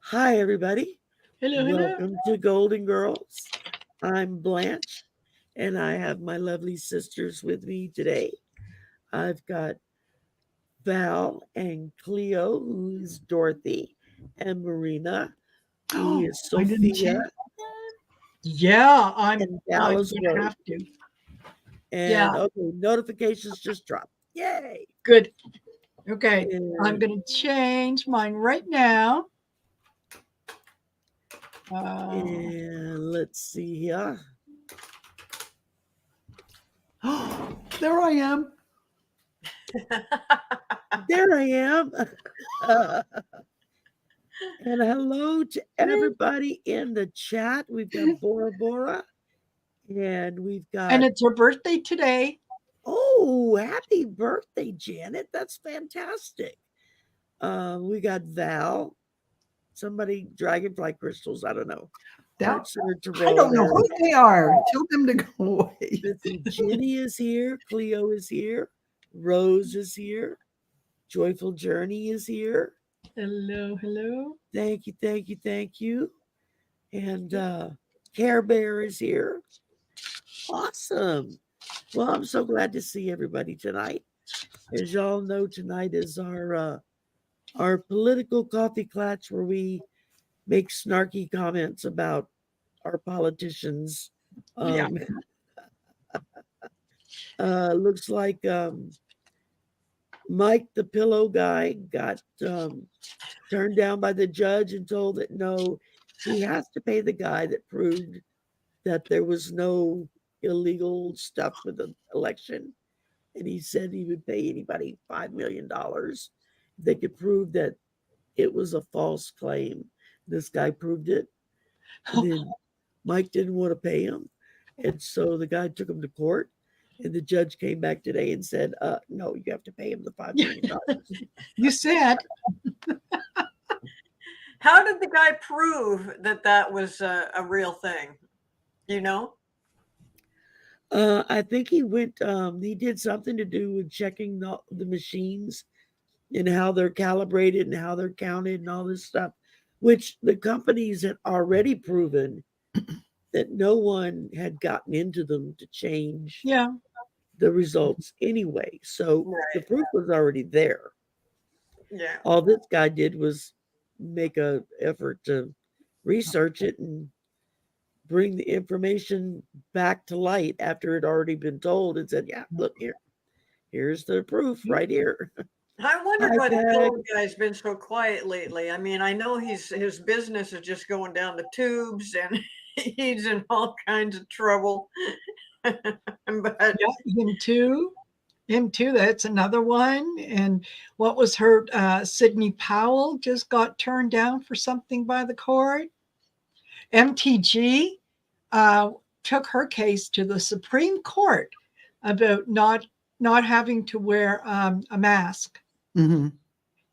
Hi, everybody. Hello, hello. Welcome to Golden Girls. I'm Blanche, and I have my lovely sisters with me today. I've got Val and Cleo, who is Dorothy, and Marina, who Oh, is I didn't Sophia, change that. Yeah, and I'm Val is gonna Rose. have to. And Yeah, okay, notifications just dropped. Yay! good. Okay, I'm And, gonna change mine right now. Uh, and let's see here. There I am. There I am. And hello to everybody in the chat. We've got Bora Bora, and we've and got, it's her birthday today. oh, happy birthday, Janet. That's fantastic. We got Val, somebody, Dragonfly Crystals, I don't know. That, Hearts are to I roll don't know there. who they are. Tell them to go away. Missy Jenny is here. Cleo is here. Rose is here. Joyful Journey is here. Hello, hello. Thank you, thank you, thank you. And Care Bear is here. Awesome. Well, I'm so glad to see everybody tonight. As y'all know, tonight is our political coffee clatch where we make snarky comments about our politicians. Yeah. Um, looks like Mike, the pillow guy, got turned down by the judge and told that no, he has to pay the guy that proved that there was no illegal stuff with the election. And he said he would pay anybody $5 million if they could prove that it was a false claim. This guy proved it. And then Mike didn't want to pay him. And so the guy took him to court. And the judge came back today and said, no, you have to pay him the $5 million. You said. How did the guy prove that that was a real thing? You know? I think he went, he did something to do with checking the machines and how they're calibrated and how they're counted and all this stuff, which the companies had already proven that no one had gotten into them to change Yeah. the results anyway. So the Right. proof was already there. Yeah. All this guy did was make a effort to research it and bring the information back to light after it had already been told and said, yeah, look here. Here's the proof right here. I wonder Hi, why the Peg. pillow guy's been so quiet lately. I mean, I know his business is just going down the tubes and he's in all kinds of trouble. But Yeah, him too. Him too. That's another one. And what was her? Sidney Powell just got turned down for something by the court. MTG took her case to the Supreme Court about not having to wear a mask. Mm-hmm.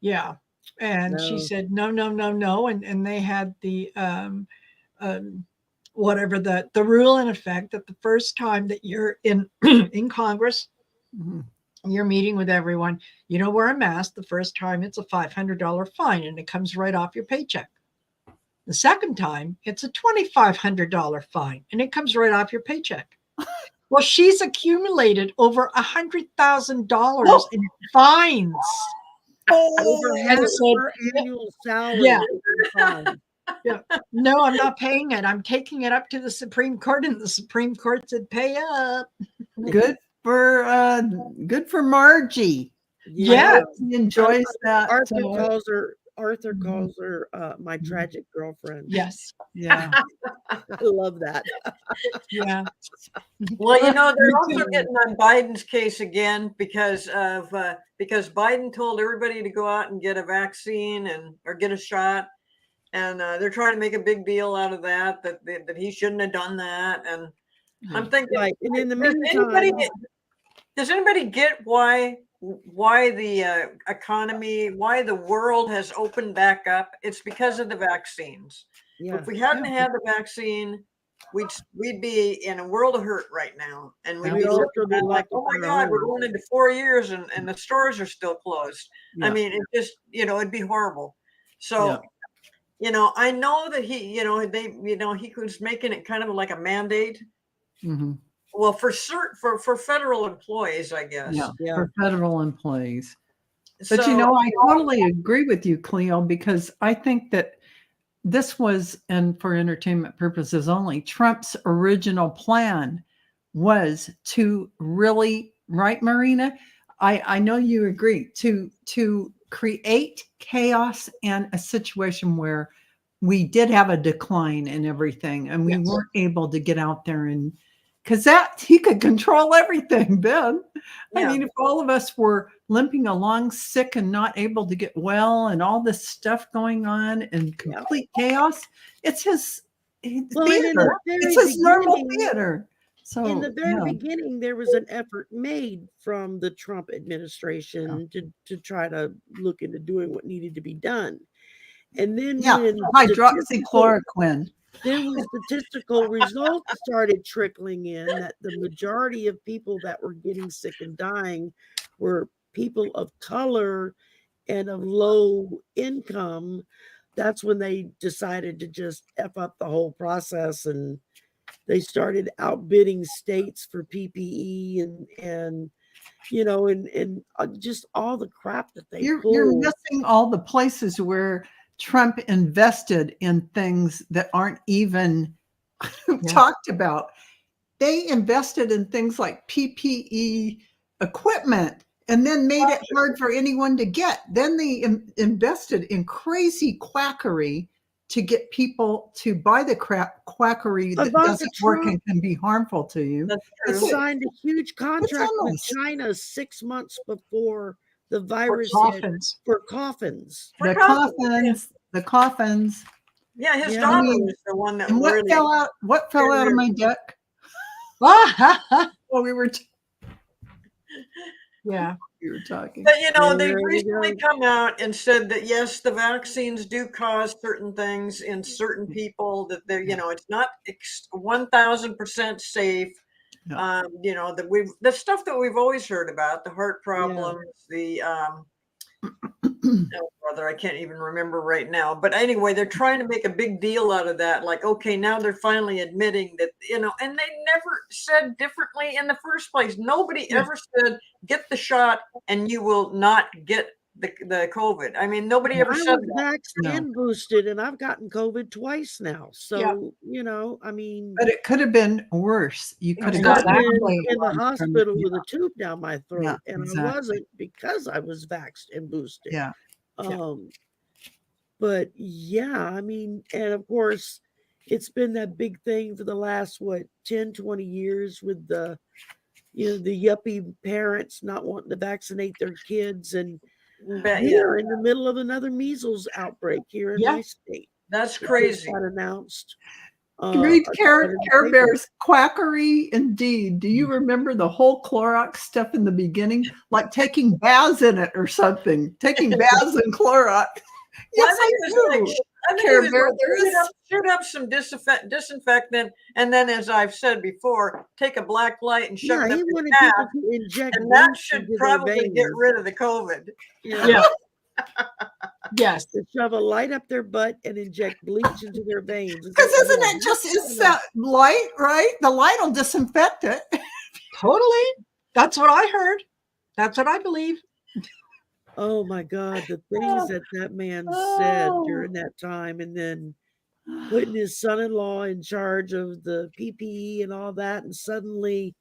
Yeah, and she No. said no, no, no, no, and they had the whatever the rule in effect that the first time that you're in in Congress, Mm-hmm. you're meeting with everyone, you don't wear a mask. The first time it's a $500 fine, and it comes right off your paycheck. The second time, it's a $2,500 fine, and it comes right off your paycheck. Well, she's accumulated over $100,000 in fines. Over And half said, her annual salary. yeah, is fine. yeah, no, I'm not paying it. I'm taking it up to the Supreme Court, and the Supreme Court said, pay up. Good for Margie. I Yeah. hope she enjoys that. Arthur calls her my tragic girlfriend. Yes. Yeah. I love that. Yeah. well, you know, they're Me also too. getting on Biden's case again because Biden told everybody to go out and get a vaccine or get a shot, and they're trying to make a big deal out of that he shouldn't have done that. And I'm thinking, Right. And in the does meantime, anybody get why the economy, why the world has opened back up? It's because of the vaccines. yeah. If we hadn't had the vaccine, we'd be in a world of hurt right now, and we'd We'd be also looking be at like, locked oh my up in our God, we're homes. going into 4 years and the stores are still closed. Yeah. I mean, it just, it'd be horrible. Yeah. So you know, I know that he, you know, he was making it kind of like a mandate. Mhm. Well, for for federal employees, I guess. Yeah, Yeah. for federal employees. But So, you know, I totally agree with you, Cleo, because I think that this was, and for entertainment purposes only, Trump's original plan was to really, right, Marina? I know you agree, to create chaos and a situation where we did have a decline in everything and we Yes. weren't able to get out there and because that he could control everything then. I yeah. mean, if all of us were limping along sick and not able to get well and all this stuff going on and Yeah. complete chaos, it's his Well, and in the theater. very It's his normal beginning, theater. in So the very yeah, beginning, there was an effort made from the Trump administration to try to look into doing what needed to be done. And then yeah, hydroxychloroquine. when statistical results started trickling in that the majority of people that were getting sick and dying were people of color and of low income, that's when they decided to just F up the whole process and they started outbidding states for PPE and you know and just all the crap that they You're pulled. missing all the places where Trump invested in things that aren't even talked about. They invested in things like PPE equipment and then made it hard for anyone to get. Then they invested in crazy quackery to get people to buy the quackery that Ivanka doesn't work Trump and can be harmful to you. That's had true. signed a huge contract with endless. China 6 months before the For virus hit coffins. for coffins. For The coffins, coffins. yeah, his Yeah. daughter I mean, was the one that And what really. fell out? What fell out of my deck? Well, we were Yeah. talking. But you know, they've There we recently go. come out and said that yes, the vaccines do cause certain things in certain people. That they're, you know, it's not 1000% safe. Yeah. You know, that the stuff that we've always heard about, the heart Yeah. problems, the oh, brother, I can't even remember right now. But anyway, they're trying to make a big deal out of that. Like, okay, now they're finally admitting that, you know, and they never said differently in the first place. Nobody ever said, get the shot and you will not get the COVID. I mean, nobody ever I said was that. vaxxed No. and boosted, and I've gotten COVID twice now. So, you know, I mean, But it could have been worse. You could have I gotten could have Exactly. been in the from- hospital yeah, with a tube down my throat, yeah, and I exactly. wasn't because I was vaxxed and boosted. Yeah. But yeah, I mean, and of course, it's been that big thing for the last, 10, 20 years with the, you know, the yuppie parents not wanting to vaccinate their kids. And But yeah, we're in the middle of another measles outbreak here in Yeah. my state. that's It just crazy. got announced. Read I Care saw it in the paper. Bear's quackery indeed. Do you remember the whole Clorox stuff in the beginning? Like taking baths in it or something. Taking baths in Clorox. Yes, I do. I think Care it was Bear, like, there is- shoot up some disinfectant, and then, as I've said before, take a black light and shove Yeah, it he up your wanted ass, people to inject and that bleach should into their probably get veins. rid of the COVID. Yeah. Yes. To shove a light up their butt and inject bleach into their veins. It's Because like, isn't yeah, it just that's it's that light, right? The light will disinfect it. Totally. That's what I heard. That's what I believe. Oh my God, the things that man said during that time, and then putting his son-in-law in charge of the PPE and all that, and suddenly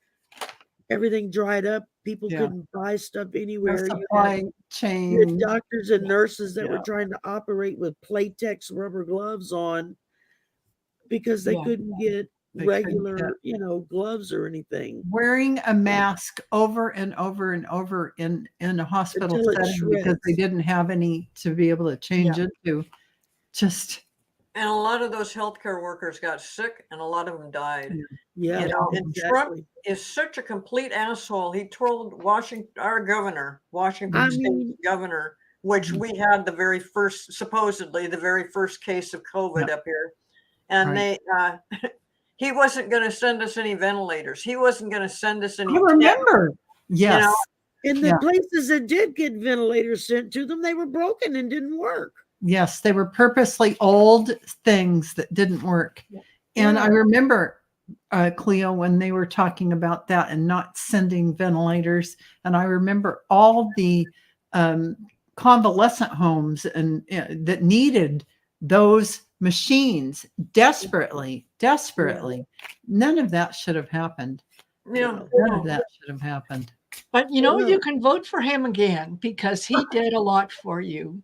everything dried up. People Yeah. couldn't buy stuff No anywhere. supply You had chain. doctors and nurses that were Yeah. trying to operate with Playtex rubber gloves on because they Yeah. couldn't get They couldn't regular, get- you know, gloves or anything Wearing a mask over and over and over in a hospital until it setting because they shreds. didn't have any to be able to change into. Just And a lot of those healthcare workers got sick, and a lot of them died. Yeah, You know, and Trump exactly. is such a complete asshole. He told our governor, Washington I State mean, governor, which we had supposedly the very first case of COVID up here, and Right. they he wasn't going to send us any ventilators. He wasn't going to send us any. I remember. Yes. know, in the Yeah. places that did get ventilators sent to them, they were broken and didn't work. Yes, they were purposely old things that didn't work. And I remember, Cleo, when they were talking about that and not sending ventilators. And I remember all the convalescent homes and that needed those machines desperately. None of that should have happened. Yeah. None of that should have happened. But you can vote for him again because he did a lot for you.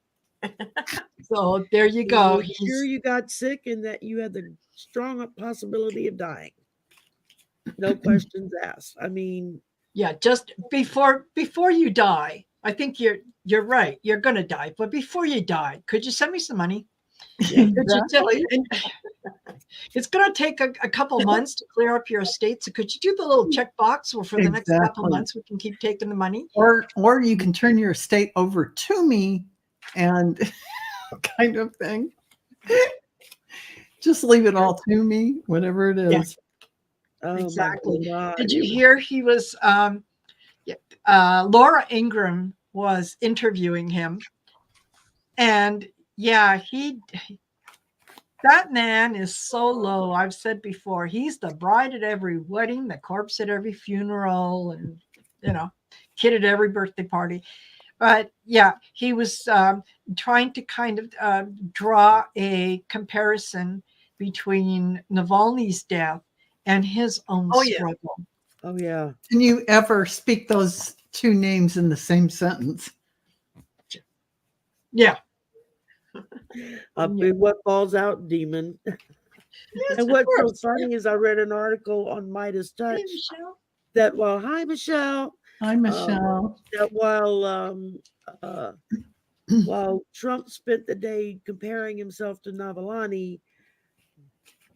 So there you go. Make sure you got sick and that you had the strong possibility of dying. No questions asked. I mean, yeah, just before you die, I think you're right. You're gonna die, but before you die, could you send me some money? Exactly. It's gonna take a couple months to clear up your estate. So could you do the little checkbox where for the next couple months we can keep taking the money? Or you can turn your estate over to me and kind of thing. Just leave it all to me, whatever it is. oh Exactly. my God. Did you hear he was Laura Ingraham was interviewing him, and yeah, that man is so low. I've said before, he's the bride at every wedding, the corpse at every funeral, and kid at every birthday party. But yeah, he was trying to kind of draw a comparison between Navalny's death and his own struggle. Oh yeah. Can you ever speak those two names in the same sentence? Yeah. What falls out, demon. And what's so funny is I read an article on Midas Touch that hi Michelle. Hi Michelle. That while Trump spent the day comparing himself to Navalny,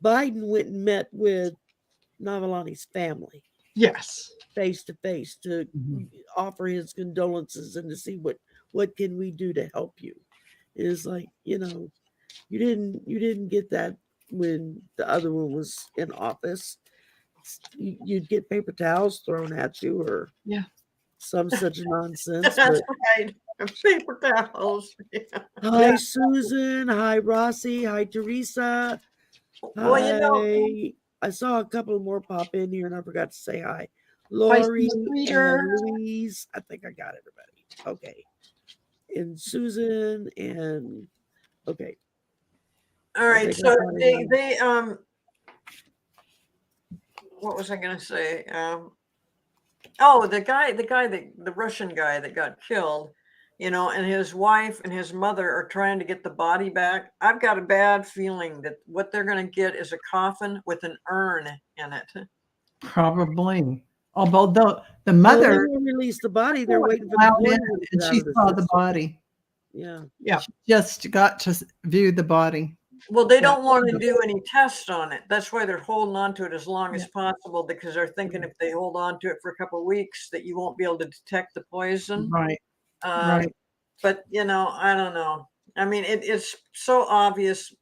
Biden went and met with Navalny's family. Yes. Face to face to offer his condolences and to see what can we do to help you. It's like, you didn't get that when the other one was in office. You'd get paper towels thrown at you or some such nonsense. That's right. Paper towels. Yeah. Hi, Susan. Hi, Rossi. Hi, Teresa. Hi. I saw a couple more pop in here and I forgot to say hi. Lori and Louise. I think I got everybody. Okay. And Susan and okay. All right. So they what was I gonna say? The Russian guy that got killed, and his wife and his mother are trying to get the body back. I've got a bad feeling that what they're going to get is a coffin with an urn in it. Probably. Although the mother released the body, they're waiting for the boy and she saw the body. Yeah. She just got to view the body. Well, they don't want to do any tests on it. That's why they're holding on to it as long as possible, because they're thinking if they hold on to it for a couple of weeks that you won't be able to detect the poison. Right. But, I don't know. I mean, it's so obvious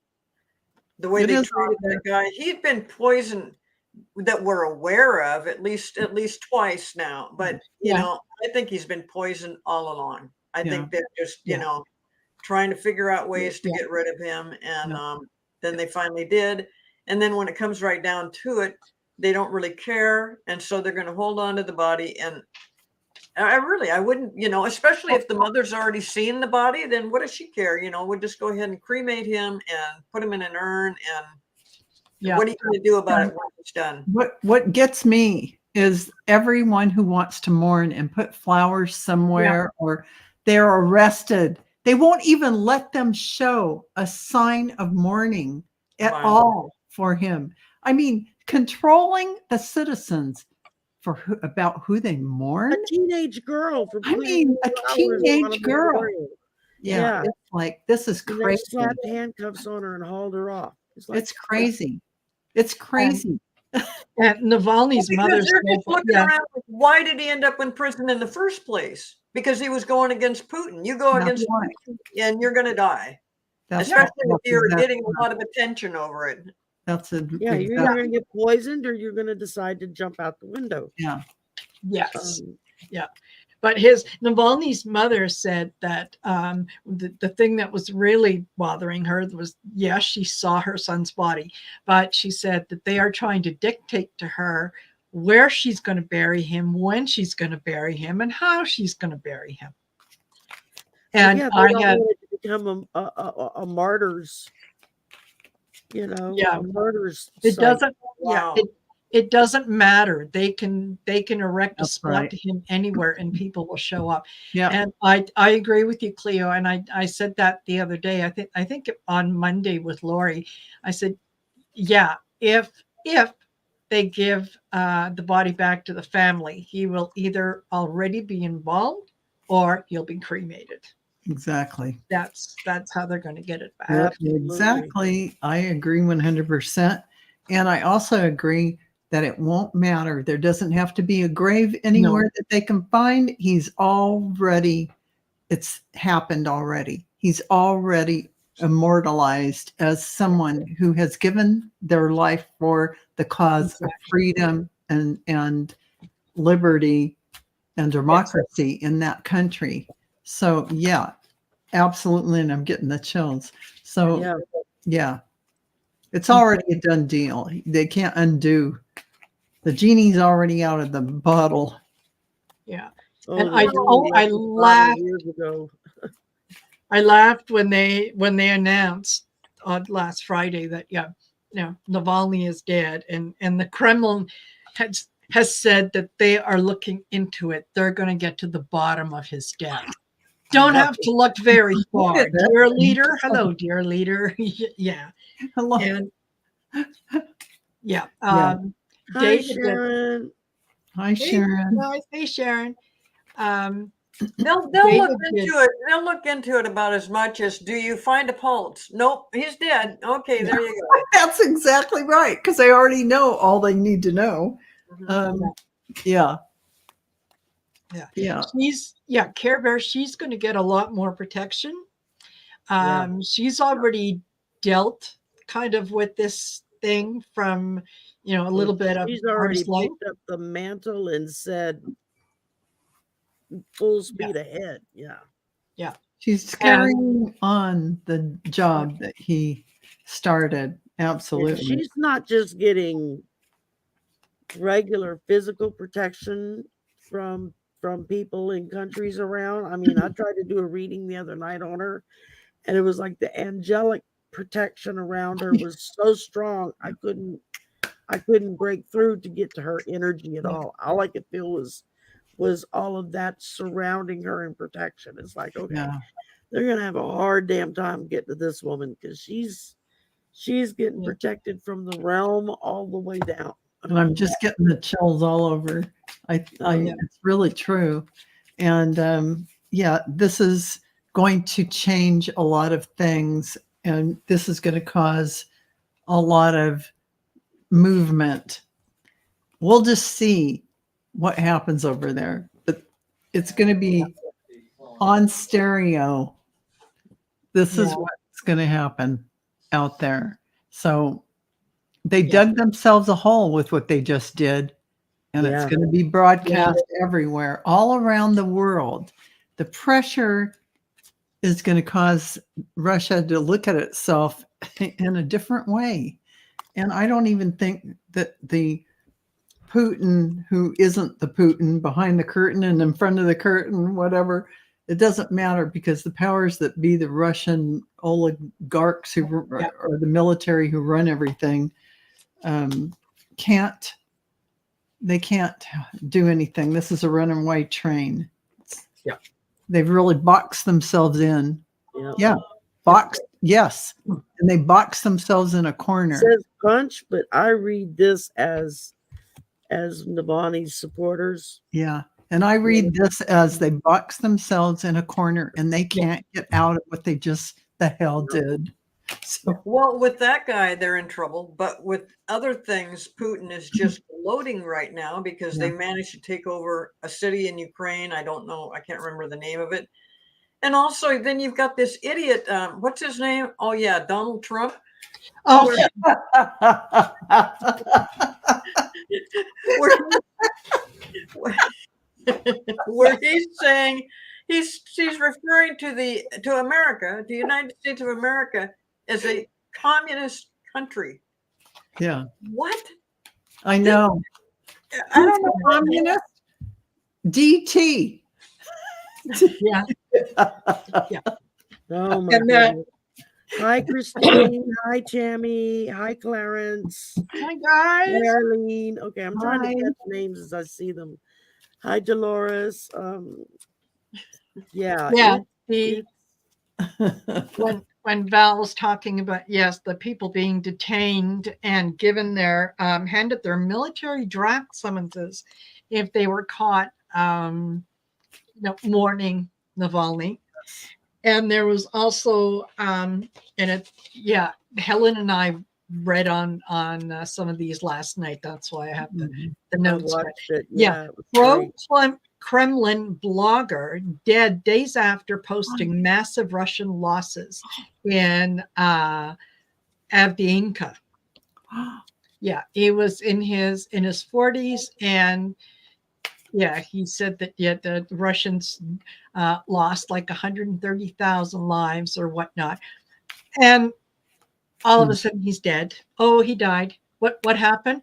the way they treated that guy. He'd been poisoned that we're aware of at least twice now. But, I think he's been poisoned all along. I think they're just, trying to figure out ways to get rid of him. And then they finally did. And then when it comes right down to it, they don't really care. And so they're going to hold on to the body. And I wouldn't, especially if the mother's already seen the body, then what does she care? We'll just go ahead and cremate him and put him in an urn. And what are you going to do about it once it's done? What gets me is everyone who wants to mourn and put flowers somewhere or they're arrested. They won't even let them show a sign of mourning at all for him. I mean, controlling the citizens about who they mourn. A teenage girl. A teenage girl. Yeah. It's like, this is crazy. They slapped handcuffs on her and hauled her off. It's crazy. It's crazy. And Navalny's mother said, why did he end up in prison in the first place? Because he was going against Putin. You go against Putin and you're going to die. Especially if you're getting a lot of attention over it. You're either going to get poisoned or you're going to decide to jump out the window. Yes. But Navalny's mother said that the thing that was really bothering her was, yes, she saw her son's body, but she said that they are trying to dictate to her where she's going to bury him, when she's going to bury him, and how she's going to bury him. And yeah, I they don't had, want it to become a martyr's, you know, yeah, a martyr's it site. doesn't, Wow. yeah, it doesn't matter. They can erect a That's spot right. to him anywhere, and people will show up. Yeah. And I agree with you, Cleo. And I said that the other day. I think on Monday with Lori, I said, yeah, if they give the body back to the family, he will either already be embalmed or he'll be cremated. Exactly. That's how they're going to get it back. Yep, Absolutely. exactly. I agree 100%. And I also agree that it won't matter. There doesn't have to be a grave anywhere that they can find. It's happened already. He's already immortalized as someone who has given their life for the cause of freedom and liberty and democracy in that country. So yeah, absolutely. And I'm getting the chills. So yeah, it's already a done deal. They can't undo. The genie's already out of the bottle. Yeah. Oh, And the I bottle laughed. years ago. I laughed when they announced on last Friday that Navalny is dead, and the Kremlin has said that they are looking into it. They're going to get to the bottom of his death. Don't have to look very far, dear leader. Hello, dear leader. Yeah. Hello. And yeah. Hi, David. Sharon. Hi, Sharon. Hey, Sharon. They'll David look into it. They'll look into it about as much as, do you find a pulse? Nope, he's dead. Okay, there you go. That's exactly right, because they already know all they need to know. Yeah. Care Bear, she's going to get a lot more protection. Yeah. She's already dealt kind of with this thing from, a little bit of She's already arm's length. picked up the mantle and said, full speed ahead. Yeah. Yeah. She's carrying on the job that he started. Absolutely. She's not just getting regular physical protection from people in countries around. I mean, I tried to do a reading the other night on her, and it was like the angelic protection around her was so strong. I couldn't break through to get to her energy at all. All I could feel was all of that surrounding her in protection. It's like, okay, they're gonna have a hard damn time getting to this woman, because she's getting protected from the realm all the way down. And I'm just getting the chills all over. It's really true. And this is going to change a lot of things, and this is going to cause a lot of movement. We'll just see what happens over there, but it's going to be on stereo. This is what's going to happen out there. So they dug themselves a hole with what they just did, and it's going to be broadcast everywhere, all around the world. The pressure is going to cause Russia to look at itself in a different way. And I don't even think that the Putin, who isn't the Putin, behind the curtain and in front of the curtain, whatever, it doesn't matter, because the powers that be, the Russian oligarchs or the military who run everything, can't do anything. This is a runaway train. They've really boxed themselves in. Boxed. Yes. And they box themselves in a corner. It says punch, but I read this as Navalny's supporters. Yeah. And I read this as they box themselves in a corner, and they can't get out of what they just the hell did. So, well, with that guy, they're in trouble. But with other things, Putin is just gloating right now because they managed to take over a city in Ukraine. I don't know. I can't remember the name of it. And also, then you've got this idiot. What's his name? Oh, yeah, Donald Trump. Oh, where he's saying he's referring to America, the United States of America, as a communist country. Yeah, What? I know. I don't know. Communist? DT. Yeah. Oh my And goodness. Hi, Christine. Hi, Tammy. Hi, Clarence. Hi, guys. Hi, Arlene. Okay, I'm trying Hi. to catch names as I see them. Hi, Dolores. Yeah. Yeah. It's When Val was talking about, yes, the people being detained and given their handed their military draft summonses if they were caught mourning Navalny. And there was also and it, yeah, Helen and I read on some of these last night. That's why I have the I notes. watched it. Yeah, It was great. Kremlin blogger dead days after posting massive Russian losses in Avdiivka. Yeah, he was in his 40s, and yeah, he said that the Russians lost like 130,000 lives or whatnot, and all of a sudden he's dead. Oh, he died. What happened?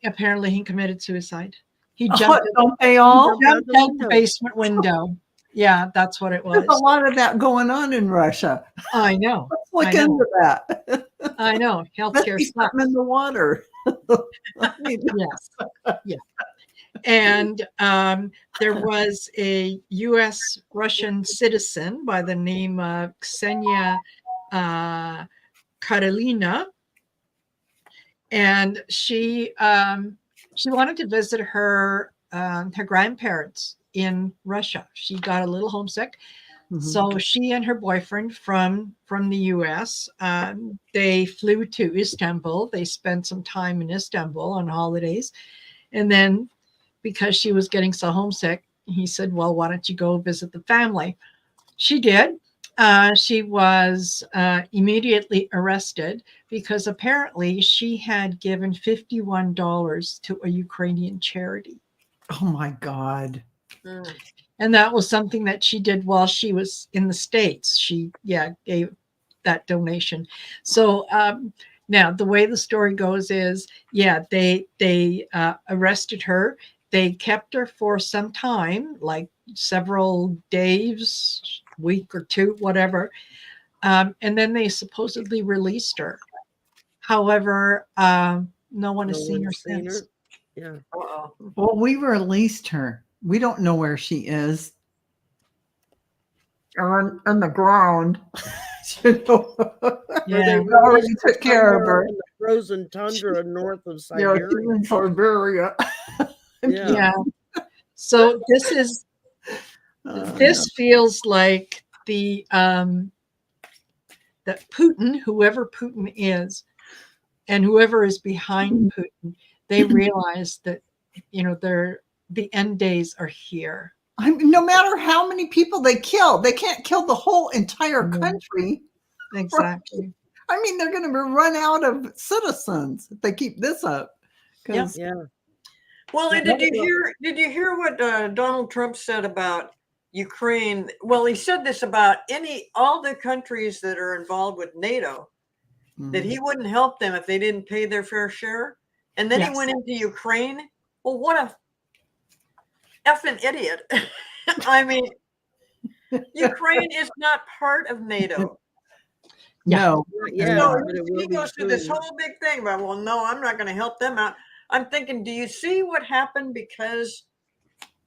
Apparently, he committed suicide. He jumped. Don't they all? Jumped out the basement window. Yeah, that's what it was. There's a lot of that going on in Russia. I know. Let's look into that. I know. Must Healthcare be sucks. something in the water. I mean, Yes. Yeah. And there was a U.S. Russian citizen by the name of Ksenia Karelina, and she wanted to visit her grandparents in Russia. She got a little homesick. So she and her boyfriend from the U.S., they flew to Istanbul. They spent some time in Istanbul on holidays. And then because she was getting so homesick, he said, well, why don't you go visit the family? She did. She was immediately arrested because apparently she had given $51 to a Ukrainian charity. oh my God. And that was something that she did while she was in the States. She, gave that donation. So now the way the story goes is, they arrested her. They kept her for some time, like several days, week or two, whatever. And then they supposedly released her. However, no one has seen her since. Yeah. Well, we released her. We don't know where she is. On the ground. You know, Yeah. we already took care of her. In the frozen tundra north of Siberia. Yeah, in Siberia. Yeah. So this feels like that Putin, whoever Putin is, and whoever is behind Putin, they realize that the end days are here. I mean, no matter how many people they kill, they can't kill the whole entire country. Exactly. I mean, they're going to run out of citizens if they keep this up. Yeah. Well, and did you hear what Donald Trump said about Ukraine? Well, he said this about all the countries that are involved with NATO, that he wouldn't help them if they didn't pay their fair share. And then he went into Ukraine. Well, what a effing idiot. I mean, Ukraine is not part of NATO. No. Yeah. So he goes through this whole big thing about, well, no, I'm not going to help them out. I'm thinking, do you see what happened because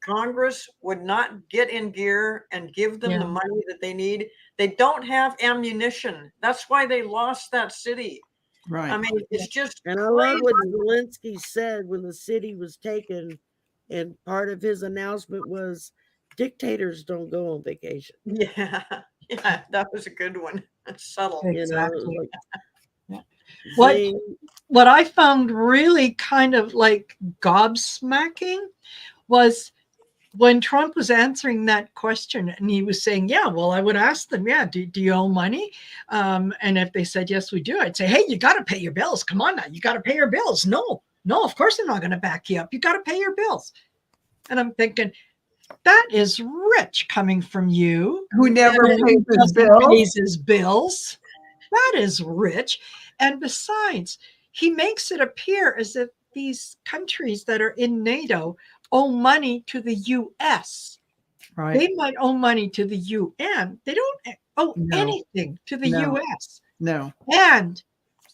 Congress would not get in gear and give them the money that they need? They don't have ammunition. That's why they lost that city. Right. I mean, it's just And I love what Zelensky said when the city was taken, and part of his announcement was dictators don't go on vacation. Yeah, that was a good one. That's subtle. Exactly. Like, What I found really kind of like gobsmacking was when Trump was answering that question, and he was saying, yeah, well, I would ask them, do you owe money? And if they said, yes, we do, I'd say, hey, you got to pay your bills. Come on now, you got to pay your bills. No, of course I'm not going to back you up. You got to pay your bills. And I'm thinking, That is rich coming from you. Who never And pays his doesn't bills. pays his bills. That is rich. And besides, he makes it appear as if these countries that are in NATO owe money to the US. Right. They might owe money to the UN. They don't owe No. anything to the No. US. No.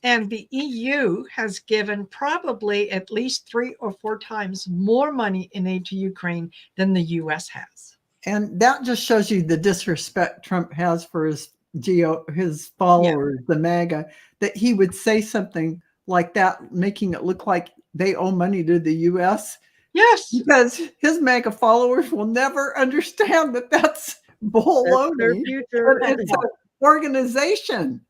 And the EU has given probably at least 3 or 4 times more money in aid to Ukraine than the US has. And that just shows you the disrespect Trump has for his followers, the MAGA, that he would say something like that, making it look like they owe money to the US. Yes. Because his MAGA followers will never understand that that's baloney. their future. But it's an organization,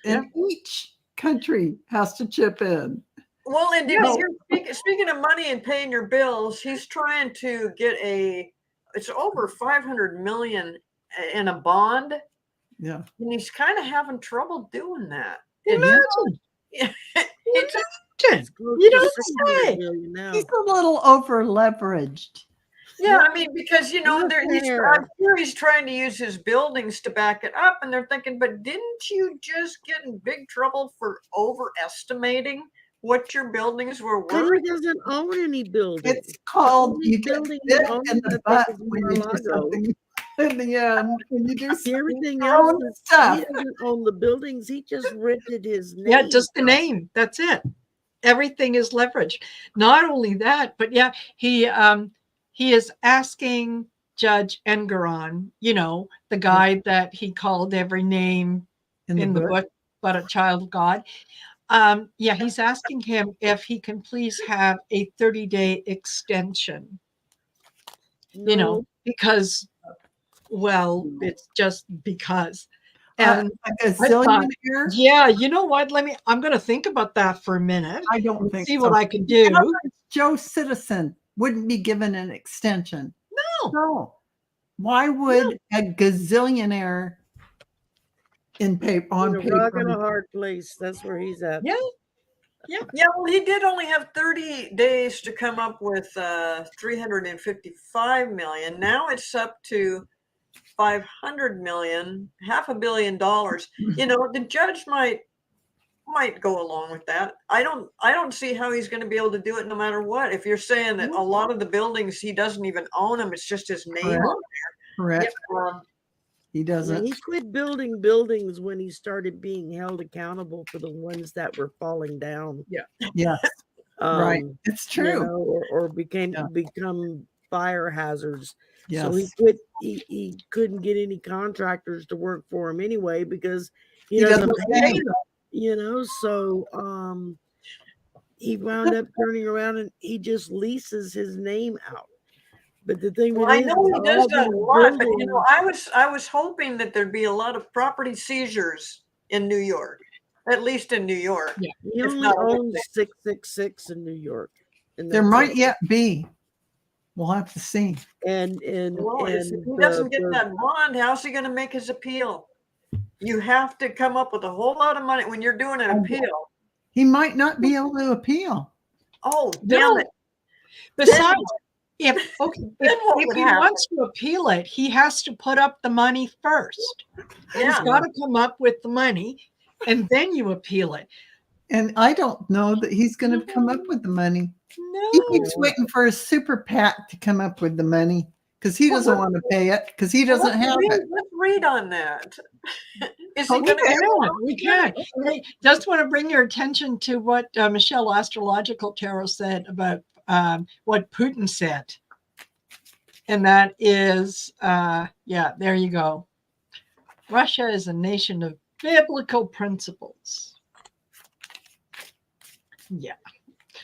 and each country has to chip in. Well, and did you hear, speaking of money and paying your bills, he's trying to get it's over 500 million in a bond. Yeah. And he's kind of having trouble doing that. Imagine. It's close You to don't 600 say. million now. He's a little over leveraged. Yeah, I mean, because Not fair. I'm sure he's trying to use his buildings to back it up, and they're thinking, but didn't you just get in big trouble for overestimating what your buildings were But worth? he doesn't own any buildings. It's called only you get building bit he owns, in I the think, butt is when you do Mar-a-Lago. something. In the end, when you do Everything your else own is stuff. he doesn't own the buildings. He just rented his name. Yeah, just the name. That's it. Everything is leveraged. Not only that, but yeah, he is asking Judge Engeron, the guy that he called every name in the book, but a child of God. He's asking him if he can please have a 30-day extension. No. Because, well, it's just because. And a zillionaire? Yeah, you know what? I'm going to think about that for a minute. I don't think see so. what I can do. Joe Citizen wouldn't be given an extension. No. Why would a gazillionaire on paper? A rock and a hard place. That's where he's at. Yeah. Well, he did only have 30 days to come up with 355 million. Now it's up to 500 million, $500 million. The judge might go along with that. I don't see how he's going to be able to do it no matter what. If you're saying that a lot of the buildings he doesn't even own them, it's just his name on there. Correct. He Yeah, doesn't. he quit building buildings when he started being held accountable for the ones that were falling down. Yes. Right. It's true. Or become fire hazards. Yes. So he quit. He couldn't get any contractors to work for him anyway because he doesn't pay them. So he wound up turning around and he just leases his name out. But the thing I know he does that a lot, but I was hoping that there'd be a lot of property seizures in New York, at least in New York. Yeah. He only owns 666 in New York. And there might yet be. We'll have to see. And if he doesn't get that bond, how's he going to make his appeal? You have to come up with a whole lot of money when you're doing an appeal. He might not be able to appeal. Oh, damn it. Besides, if he wants to appeal it, he has to put up the money first. He's got to come up with the money, and then you appeal it. And I don't know that he's going to come up with the money. No. He keeps waiting for his super PAC to come up with the money because he doesn't want to pay it because he doesn't have it. Let's read on that. Is he Okay, going we can. Hey, just want to bring your attention to what Michelle Astrological Tarot said about what Putin said. And that is, there you go. Russia is a nation of biblical principles. Yeah.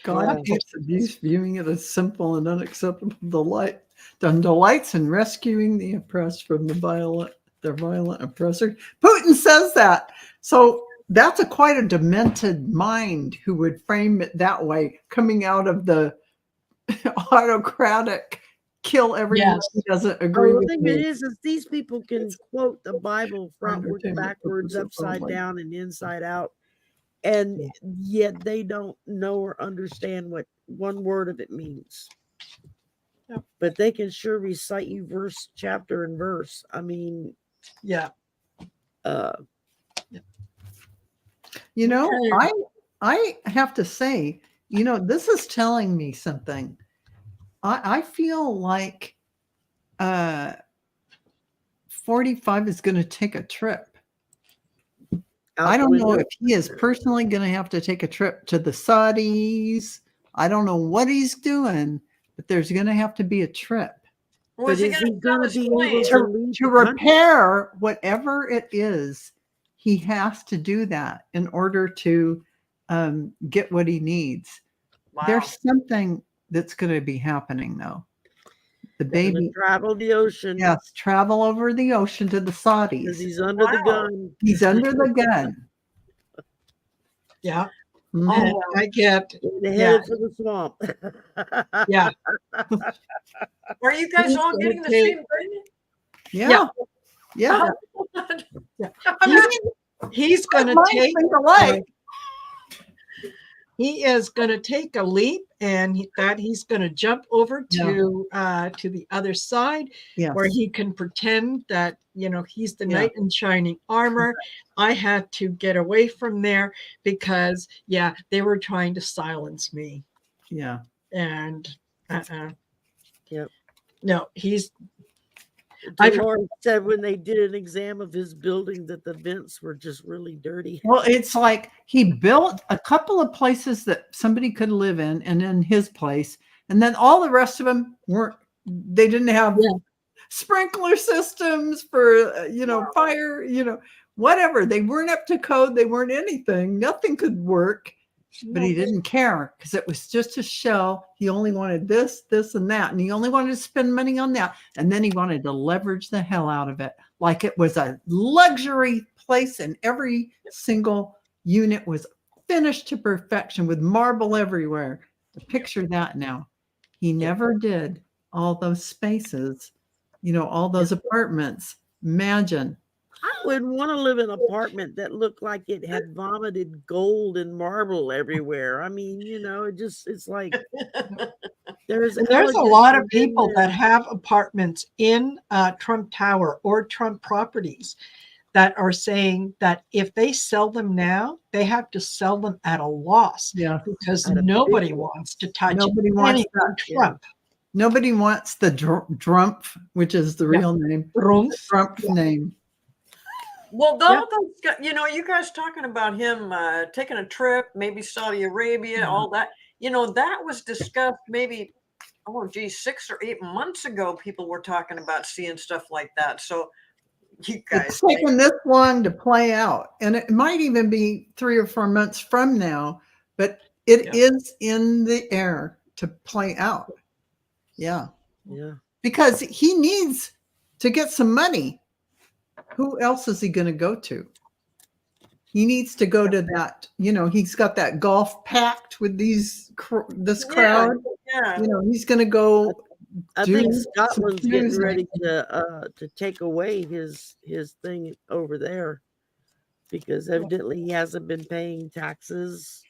God hates abuse, viewing it as simple and unacceptable delights in rescuing the oppressed from their violent oppressor. Putin says that. So that's quite a demented mind who would frame it that way, coming out of the autocratic kill everyone who doesn't agree with me. The thing is these people can quote the Bible frontwards, backwards, upside down, and inside out. And yet they don't know or understand what one word of it means. but they can sure recite you verse, chapter, and verse. I mean, Yeah. You know, Okay. I have to say, this is telling me something. I feel like 45 is going to take a trip. out I the don't know window. if he is personally going to have to take a trip to the Saudis. I don't know what he's doing, but there's going to have to be a trip Was But he is going he to sell going to his be able plane? to to, leave to the country? repair whatever it is. He has to do that in order to get what he needs. Wow. There's something that's going to be happening, though. The Gonna baby, travel the ocean yes, travel over the ocean to the because Saudis. he's under the Wow. gun. He's under the gun. Yeah. Mhm. Oh, And wow. I get, They're yeah, headed for the swamp. yeah, Are you guys He's all gonna getting the take- same thing? Yeah. Yeah. yeah. I'm He's, not- he's going to Mine take, think alike. he is going to take a leap, and he's going to jump over to the other side, Yes. where he can pretend that he's the Yeah. knight in shining armor. I had to get away from there because they were trying to silence me, Yeah. and Yep. no, I've- Dolores said when they did an exam of his building that the vents were just really dirty. Well, it's like he built a couple of places that somebody could live in, and then his place, and then all the rest of them they didn't have sprinkler systems for fire, whatever. They weren't up to code. They weren't anything. Nothing could work. But he didn't care because it was just a shell. He only wanted this, and that. And he only wanted to spend money on that. And then he wanted to leverage the hell out of it. Like it was a luxury place, and every single unit was finished to perfection with marble everywhere. Picture that now. He never did all those spaces, all those apartments. Imagine. I wouldn't want to live in an apartment that looked like it had vomited gold and marble everywhere. I mean, it's like there's a elegance lot of within people there. that have apartments in Trump Tower or Trump properties that are saying that if they sell them now, they have to sell them at a loss. Yeah. Because At a big nobody loss. wants to touch Nobody wants anything that. Trump. Nobody wants the Drumpf, which is the real name. Rumpf. Drumpf name. Well, you guys talking about him taking a trip, maybe Saudi Arabia, all that. That was discussed maybe, 6 or 8 months ago. People were talking about seeing stuff like that. So you guys, It's taken this long to play out, and it might even be 3 or 4 months from now, but it is in the air to play out. Yeah. Yeah. Because he needs to get some money. Who else is he going to go to? He needs to go to that, he's got that golf pact with this crowd. Yeah. He's going to go. I think Scotland's getting ready to take away his thing over there because evidently he hasn't been paying taxes.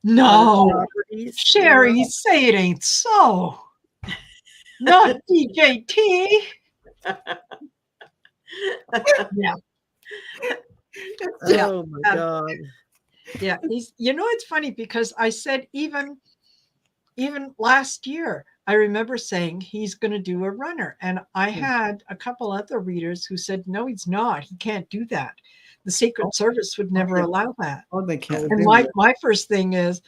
No, Sherry, say it ain't so. Not DJT. Yeah. Oh my God. Yeah. It's funny because I said even last year, I remember saying he's going to do a runner. And I had a couple other readers who said, no, he's not. He can't do that. The Secret Service would never allow that. Oh, they can't. And my first thing is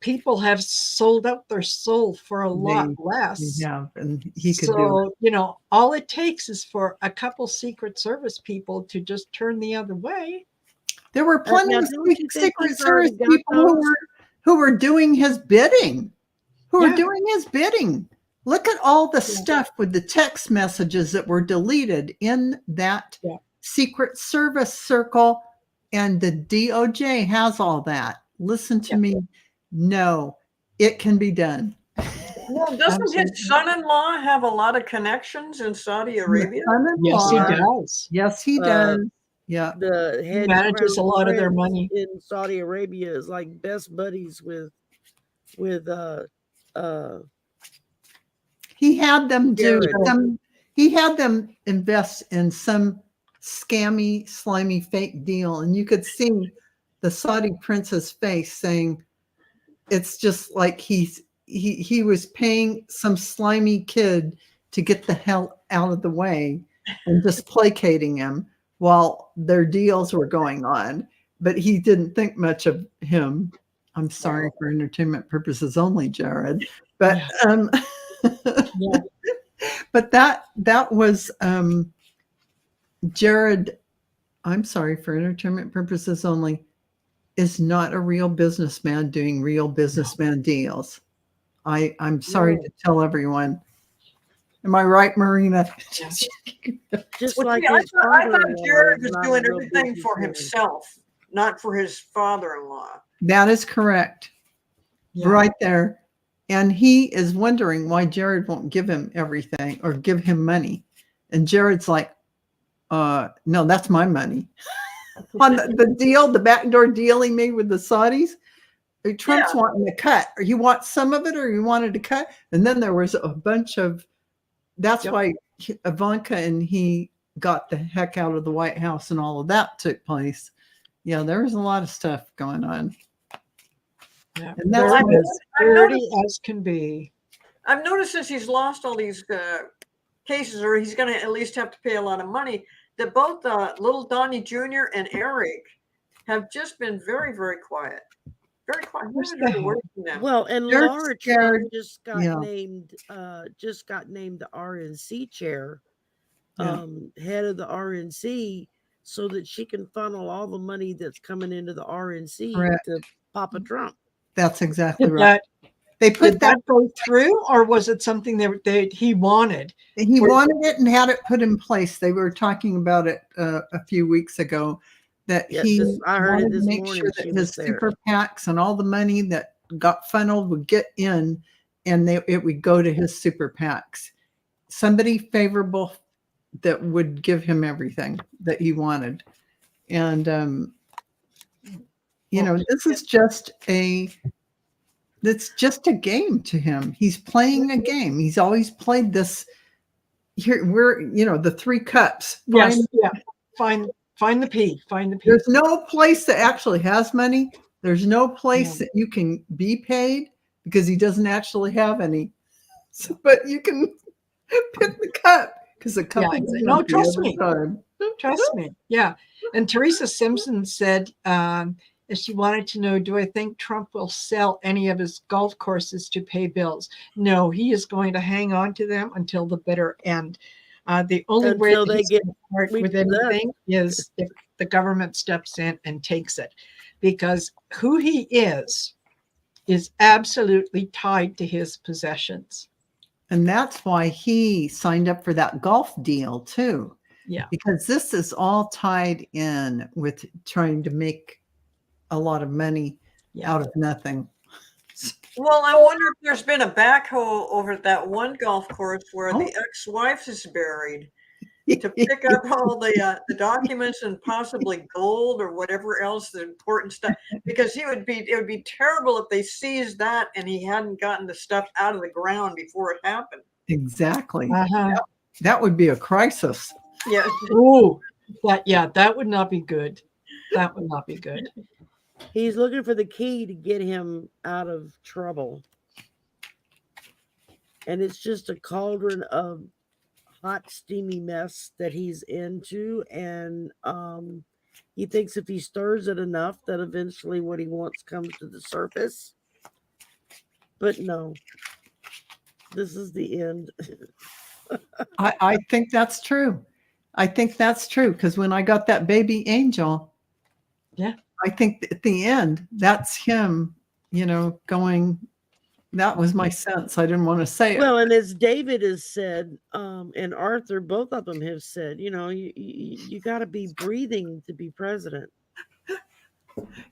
people have sold out their soul for a lot less. Yeah, and he could do it. All it takes is for a couple Secret Service people to just turn the other way. There were plenty of Secret Service people who were doing his bidding. Look at all the stuff with the text messages that were deleted in that Secret Service circle, and the DOJ has all that. Listen to me. No, it can be done. Well, doesn't his son-in-law have a lot of connections in Saudi Arabia? Yes, he does. Yes, he does. Yeah, the head manages a lot of their money in Saudi Arabia is like best buddies with He had them do Jared. some. He had them invest in some scammy, slimy, fake deal, and you could see the Saudi prince's face saying, "It's just like he was paying some slimy kid to get the hell out of the way and just placating him while their deals were going on." But he didn't think much of him. I'm sorry for entertainment purposes only, Jared. But Yeah. but that was Jared. I'm sorry for entertainment purposes only. Is not a real businessman doing real businessman deals. I'm sorry to tell everyone. Am I right, Marina? Just Well, like see, I his thought Jared father-in-law was not a doing real everything for businessman. himself, not for his father-in-law. That is correct. Yeah. Right there. And he is wondering why Jared won't give him everything or give him money. And Jared's like, no, that's my money. On the deal, the backdoor deal he made with the Saudis, Trump's wanting to cut. Or he wants some of it or he wanted to cut. And then there was a bunch of, that's why Ivanka and he got the heck out of the White House and all of that took place. Yeah, there was a lot of stuff going on. Yeah. And that's They're what as dirty as can be. I've noticed since he's lost all these cases, or he's going to at least have to pay a lot of money, that both little Donnie Jr. and Eric have just been very, very quiet. Very quiet. I haven't heard a word from them. Well, and They're Laura scared. just got named the RNC chair, head of the RNC, so that she can funnel all the money that's coming into the RNC to Papa Trump. That's exactly right. They put Did that go through, or was it something that he wanted? He wanted it and had it put in place. They were talking about it a few weeks ago. That I heard it this make morning. Sure that his super PACs and all the money that got funneled would get in, and it would go to his super PACs. Somebody favorable that would give him everything that he wanted, and this is just it's just a game to him. He's playing a game. He's always played this. Here we're, the three cups. Yes, Find the P. Find the P. There's no place that actually has money. There's no place that you can be paid because he doesn't actually have any. So, but you can pick the cup because the cup is no, trust me. time. Trust me. Yeah. And Teresa Simpson said she wanted to know, do I think Trump will sell any of his golf courses to pay bills? No, he is going to hang on to them until the bitter end. The only way that he's going to part with anything is if the government steps in and takes it, because who he is absolutely tied to his possessions. And that's why he signed up for that golf deal too. Yeah. Because this is all tied in with trying to make a lot of money out of nothing. Well, I wonder if there's been a backhoe over at that one golf course where the ex-wife is buried to pick up all the documents and possibly gold or whatever else, the important stuff. Because it would be terrible if they seized that and he hadn't gotten the stuff out of the ground before it happened. Exactly. That would be a crisis. Yeah. Ooh, that would not be good. That would not be good. He's looking for the key to get him out of trouble. And it's just a cauldron of hot, steamy mess that he's into. And he thinks if he stirs it enough that eventually what he wants comes to the surface. But no, this is the end. I think that's true. I think that's true because when I got that baby angel, I think at the end, that's him, going, that was my sense. I didn't want to say it. Well, and as David has said, and Arthur, both of them have said, you got to be breathing to be president.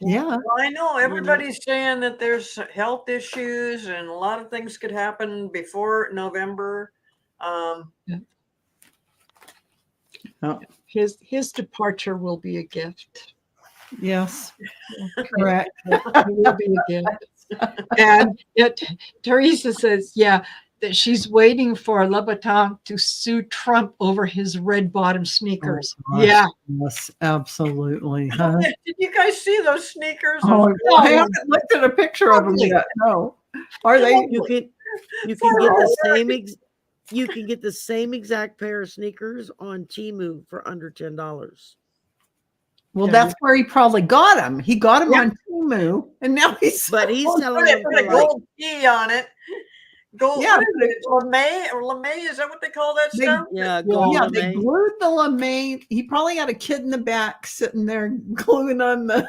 Yeah. Well, I know everybody's saying that there's health issues and a lot of things could happen before November. His departure will be a gift. Yes, correct. It will be a gift. And Teresa says, that she's waiting for Louboutin to sue Trump over his red bottom sneakers. Oh, gosh, Yeah. yes, absolutely. Huh? Did you guys see those sneakers? Oh, Oh, I yeah. haven't looked at a picture of them Lovely. yet. No, are they? You can For get the all same you can get the same exact pair of sneakers on Temu for under $10. Well, Yeah. that's where he probably got them. He got them Yeah. on Temu, and now he's But he's Put selling them put for a like gold key on it. Gold, Yeah, what is it? LeMay or LeMay? Is that what they call that They- stuff? yeah, gold yeah, they lame. glued the lame. He probably had a kid in the back sitting there gluing on the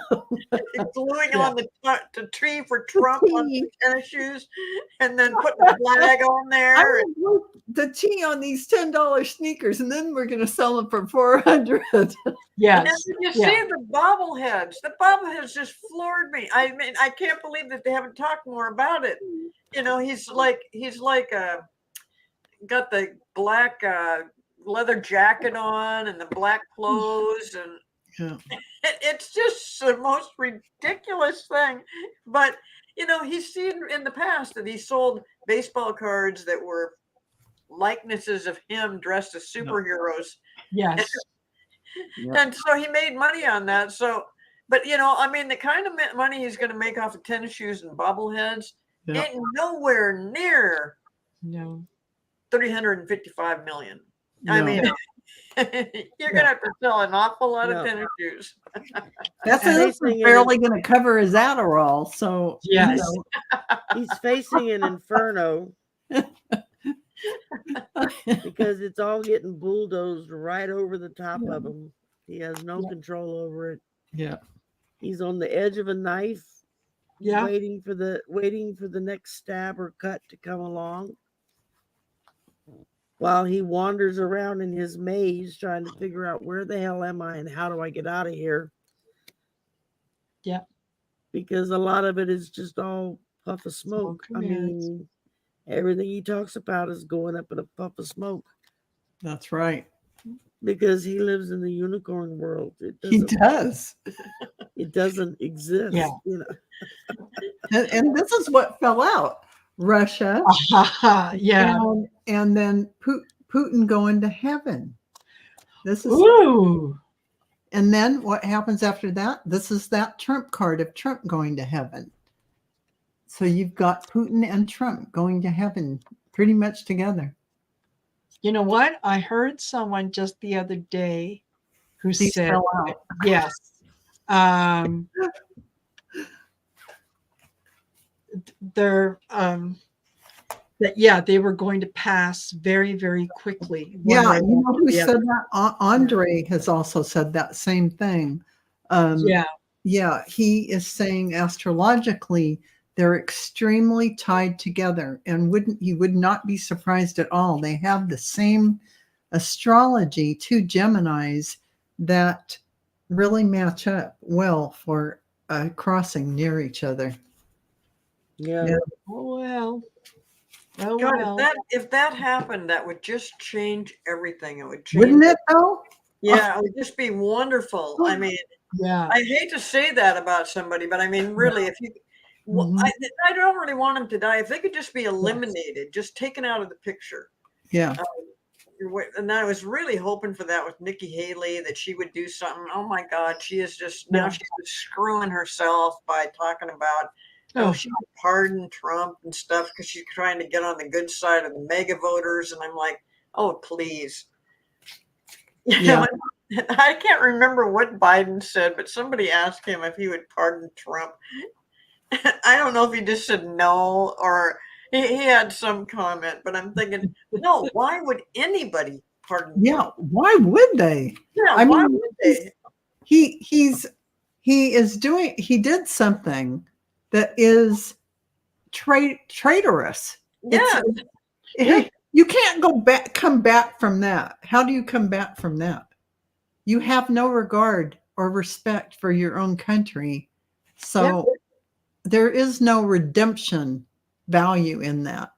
Gluing Yeah. on the tree for Trump on T. the tennis shoes, and then putting a flag on I'm there. gonna glue the T on these $10 sneakers, and then we're gonna sell them for 400. And then Yes. did you Yeah. see the bobbleheads? The bobbleheads just floored me. I mean, I can't believe that they haven't talked more about it. You know, he's like got the black leather jacket on and the black clothes, and Yeah. it's just the most ridiculous thing. But you know, he's seen in the past that he sold baseball cards that were likenesses of him dressed as superheroes. Yes. Yeah. And so he made money on that. So, but you know, I mean, the kind of money he's going to make off of tennis shoes and bobbleheads Yeah. ain't nowhere near No. 355 million. I No. mean, you're going to have to sell an awful lot No. of tennis shoes. That's And this is facing barely going to cover his Adderall. So you Yes. know, He's facing an inferno because it's all getting bulldozed right over the top Yeah. of him. He has no Yeah. control over it. yeah. He's on the edge of a knife, Yeah. waiting for the next stab or cut to come along, while he wanders around in his maze trying to figure out where the hell am I and how do I get out of here. Yeah. Because a lot of it is just all puff of smoke. Smoke I and mirrors. mean, everything he talks about is going up in a puff of smoke That's right. because he lives in the unicorn world. He does. It doesn't exist. Yeah. You know. And this is what fell out. Russia Yeah. and then Putin going to heaven. This is Ooh. and then what happens after that? This is that Trump card of Trump going to heaven. So you've got Putin and Trump going to heaven pretty much together. You know what? I heard someone just the other day who These said, fell out. yes. They're that yeah, they were going to pass very, very quickly. one Yeah, way you know after who the said other. that? Andre has also said that same thing. Yeah. Yeah, he is saying astrologically they're extremely tied together, and you would not be surprised at all. They have the same astrology, two Geminis that really match up well for crossing near each other. Yeah. Yeah. Oh well. Oh God, well. if that happened, that would just change everything. It would change. Wouldn't it though? Yeah, it would just be wonderful. I mean, Yeah. I hate to say that about somebody, but I mean, really, if you, Mhm. I don't really want them to die. If they could just be eliminated, just taken out of the picture. Yeah. And I was really hoping for that with Nikki Haley, that she would do something. Oh my God, she is just now Yeah. she's just screwing herself by talking about Oh. she would pardon Trump and stuff because she's trying to get on the good side of the mega voters. And I'm like, oh please. Yeah. I can't remember what Biden said, but somebody asked him if he would pardon Trump. I don't know if he just said no or he had some comment, but I'm thinking, no, why would anybody pardon Yeah. Trump? Why would they? Yeah, I why mean, would they? He did something that is traitorous. Yeah. You can't come back from that. How do you come back from that? You have no regard or respect for your own country. So there is no redemption value in that.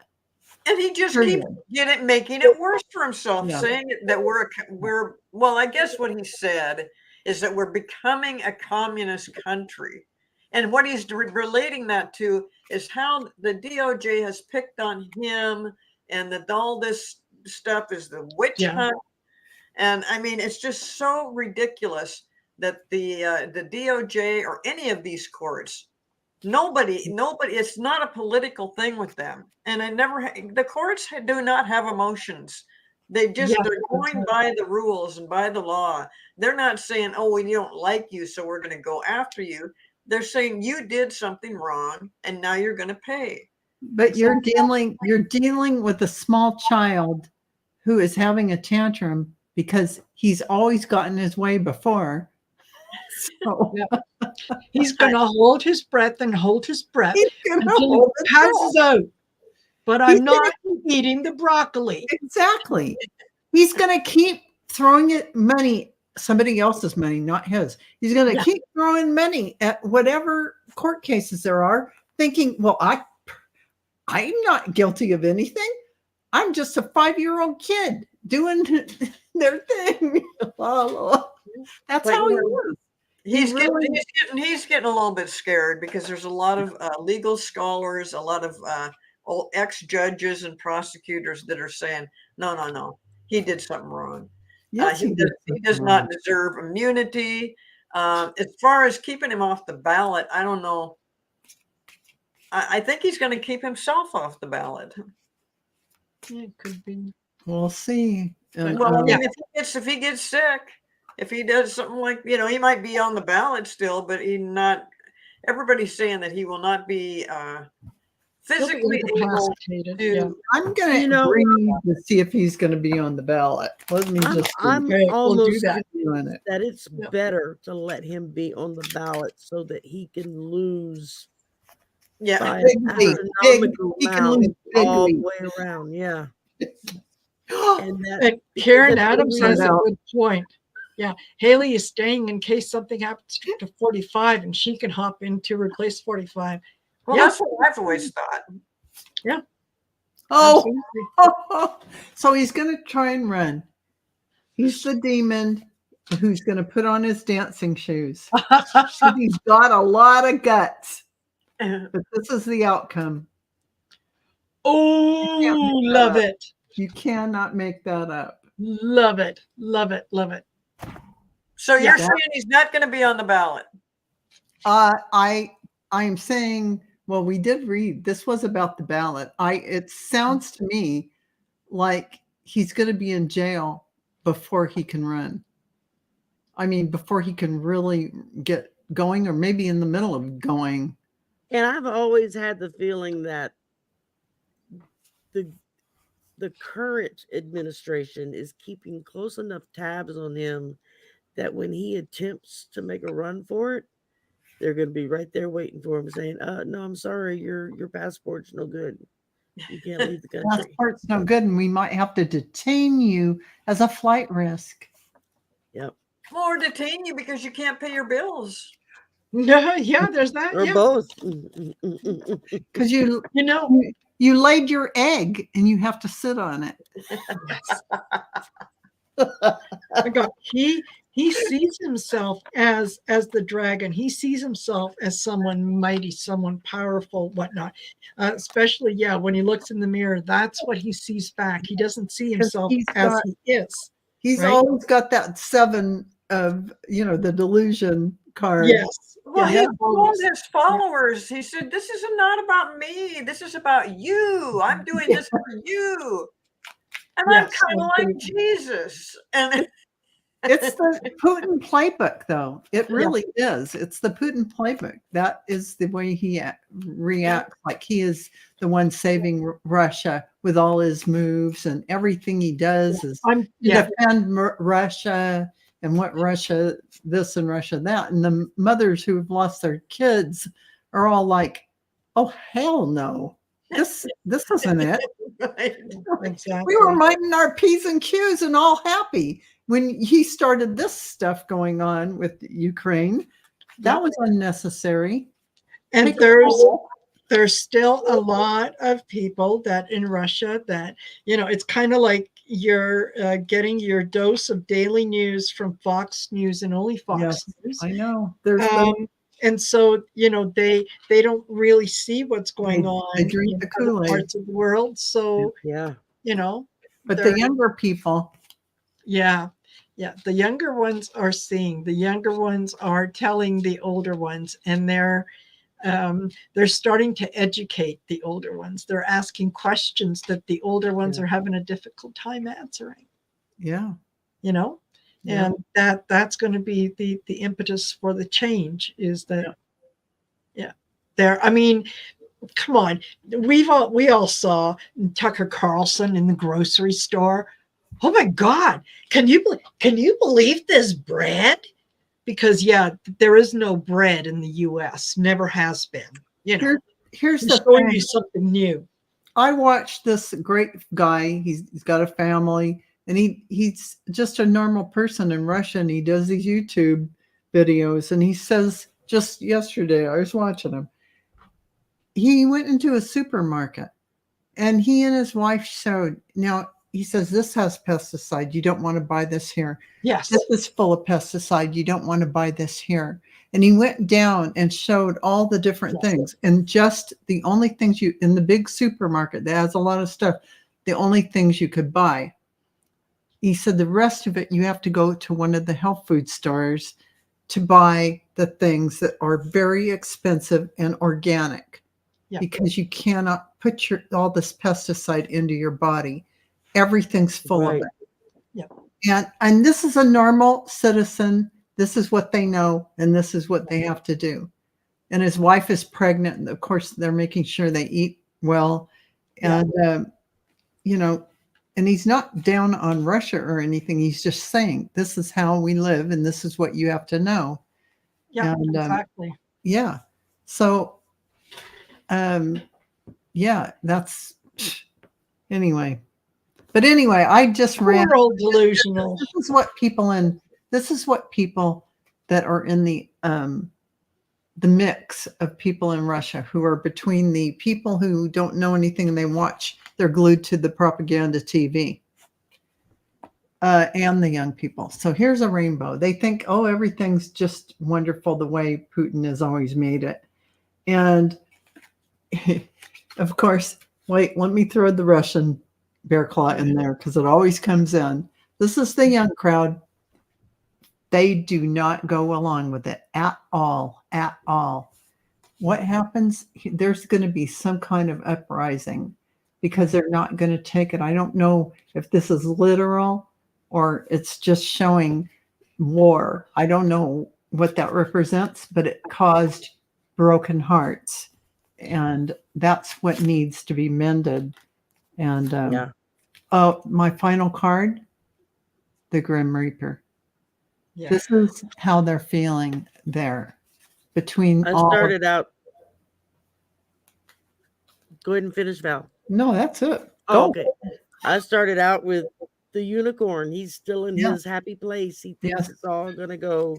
And he just Period. keeps making it worse for himself, Yeah. saying that we're well, I guess what he said is that we're becoming a communist country. And what he's relating that to is how the DOJ has picked on him and that all this stuff is the witch Yeah. hunt. And I mean, it's just so ridiculous that the DOJ or any of these courts, nobody, it's not a political thing with them. And the courts do not have emotions. They're going by the rules and by the law. They're not saying, oh, we don't like you, so we're going to go after you. They're saying you did something wrong and now you're going to pay. But you're dealing with a small child who is having a tantrum because he's always gotten his way before. So he's going to hold his breath and hold his breath until he passes out. But I'm not eating the broccoli. Exactly. He's going to keep throwing it money, somebody else's money, not his. He's going to keep throwing money at whatever court cases there are, thinking, well, I'm not guilty of anything. I'm just a 5-year-old kid doing their thing. That's how he is. He's getting a little bit scared because there's a lot of legal scholars, a lot of ex-judges and prosecutors that are saying, no, he did something wrong. Yes, he does not deserve immunity. As far as keeping him off the ballot, I don't know. I think he's going to keep himself off the ballot. Yeah, it could be. We'll see. Well, I mean, if he gets sick, if he does something like, he might be on the ballot still, but everybody's saying that he will not be physically able to. I'm going to agree to see if he's going to be on the ballot. Let me I'm almost convinced that it's better to let him be on the ballot so that he can lose. Yeah, by astronomical amount all the way around. Yeah. And Karen Adams has a good point. Yeah, Haley is staying in case something happens to 45 and she can hop in to replace 45. Well, that's what I've always thought. Yeah. Oh, so he's going to try and run. He's the demon who's going to put on his dancing shoes. He's got a lot of guts. But this is the outcome. Oh, love it. You cannot make that up. Love it. Love it. Love it. So you're saying he's not going to be on the ballot? I'm saying, well, we did read, this was about the ballot. It sounds to me like he's going to be in jail before he can run. I mean, before he can really get going, or maybe in the middle of going. And I've always had the feeling that the current administration is keeping close enough tabs on him that when he attempts to make a run for it, they're going to be right there waiting for him, saying, "No, I'm sorry, your passport's no good. You can't leave the country. Passport's no good, and we might have to detain you as a flight risk." Yep. Or detain you because you can't pay your bills. Yeah, there's that. Or both. Because you laid your egg and you have to sit on it. He sees himself as the dragon. He sees himself as someone mighty, someone powerful, whatnot. Especially, when he looks in the mirror, that's what he sees back. He doesn't see himself as he is. He's always got that 7 of, the delusion card. Yes. Well, he told his followers, he said, "This is not about me. This is about you. I'm doing this for you." And I'm kind of like Jesus. And it's the Putin playbook, though. It really is. It's the Putin playbook. That is the way he reacts. Like he is the one saving Russia with all his moves, and everything he does is defend Russia and what Russia this and Russia that. And the mothers who have lost their kids are all like, "Oh, hell no. This isn't it." Exactly. We were minding our P's and Q's and all happy when he started this stuff going on with Ukraine. That was unnecessary. And there's still a lot of people that in Russia that, it's kind of like you're getting your dose of daily news from Fox News and only Fox News. I know. And so, they don't really see what's going They on drink in the other Kool-Aid. parts of the world. So, Yeah. But the they're- younger people, yeah, the younger ones are seeing. The younger ones are telling the older ones, and they're starting to educate the older ones. They're asking questions that the older ones Yeah. are having a difficult time answering. yeah. Yeah. And that's going to be the impetus for the change. Is that I mean, come on, we all saw Tucker Carlson in the grocery store. Oh my God, can you believe this bread? Because there is no bread in the U.S. Never has been. Here's He's the showing thing. you something new. I watched this great guy. He's got a family, and he's just a normal person in Russia, and he does these YouTube videos. And he says, just yesterday, I was watching him. He went into a supermarket, and he and his wife showed. Now he says this has pesticide. You don't want to buy this here. Yes. This is full of pesticide. You don't want to buy this here. And he went down and showed all the different things. And just the only things in the big supermarket that has a lot of stuff, the only things you could buy. He said the rest of it, you have to go to one of the health food stores to buy the things that are very expensive and organic. Because you cannot put all this pesticide into your body. Everything's full of it. And this is a normal citizen. This is what they know, and this is what they have to do. And his wife is pregnant, and of course, they're making sure they eat well. And and he's not down on Russia or anything. He's just saying this is how we live, and this is what you have to know. Yeah, And, exactly. So, that's anyway. But anyway, I just ran. Old delusional. This is what people that are in the mix of people in Russia who are between the people who don't know anything and they're glued to the propaganda TV, and the young people. So here's a rainbow. They think, oh, everything's just wonderful the way Putin has always made it. And of course, wait, let me throw the Russian bear claw in there because it always comes in. This is the young crowd. They do not go along with it at all, at all. What happens? There's going to be some kind of uprising because they're not going to take it. I don't know if this is literal or it's just showing war. I don't know what that represents, but it caused broken hearts. And that's what needs to be mended. And my final card, the Grim Reaper. Yeah. This is how they're feeling there. Between I all started out. Go ahead and finish, Val. No, that's it. Oh, okay. I started out with the unicorn. He's still in his happy place. He thinks it's all gonna go.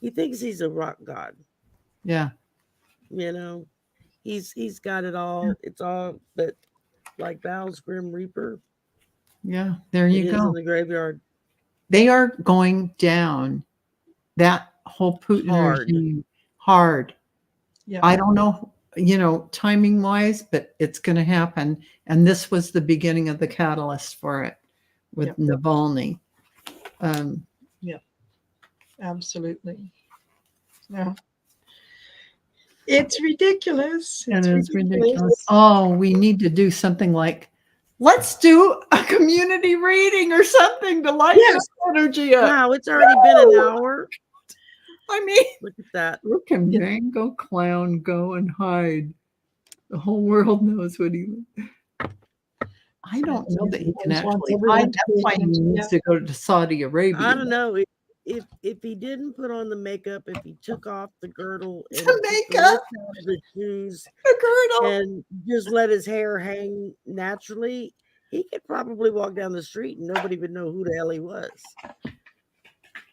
He thinks he's a rock god. Yeah. He's got it all. It's all, but like Val's Grim Reaper. Yeah, there you go. In the graveyard. They are going down. That whole Putin regime hard. Yeah. I don't know, timing wise, but it's going to happen. And this was the beginning of the catalyst for it with Navalny. Absolutely. Yeah. It's ridiculous. It's ridiculous. Oh, we need to do something like, let's do a community reading or something to light this energy up. Wow, it's already been an hour. I mean, look at that. Where can Mango Clown go and hide? The whole world knows what he. I don't know that he can actually hide. That's why he needs to go to Saudi Arabia. I don't know. If he didn't put on the makeup, if he took off the girdle and the shoes, the girdle, and just let his hair hang naturally, he could probably walk down the street and nobody would know who the hell he was.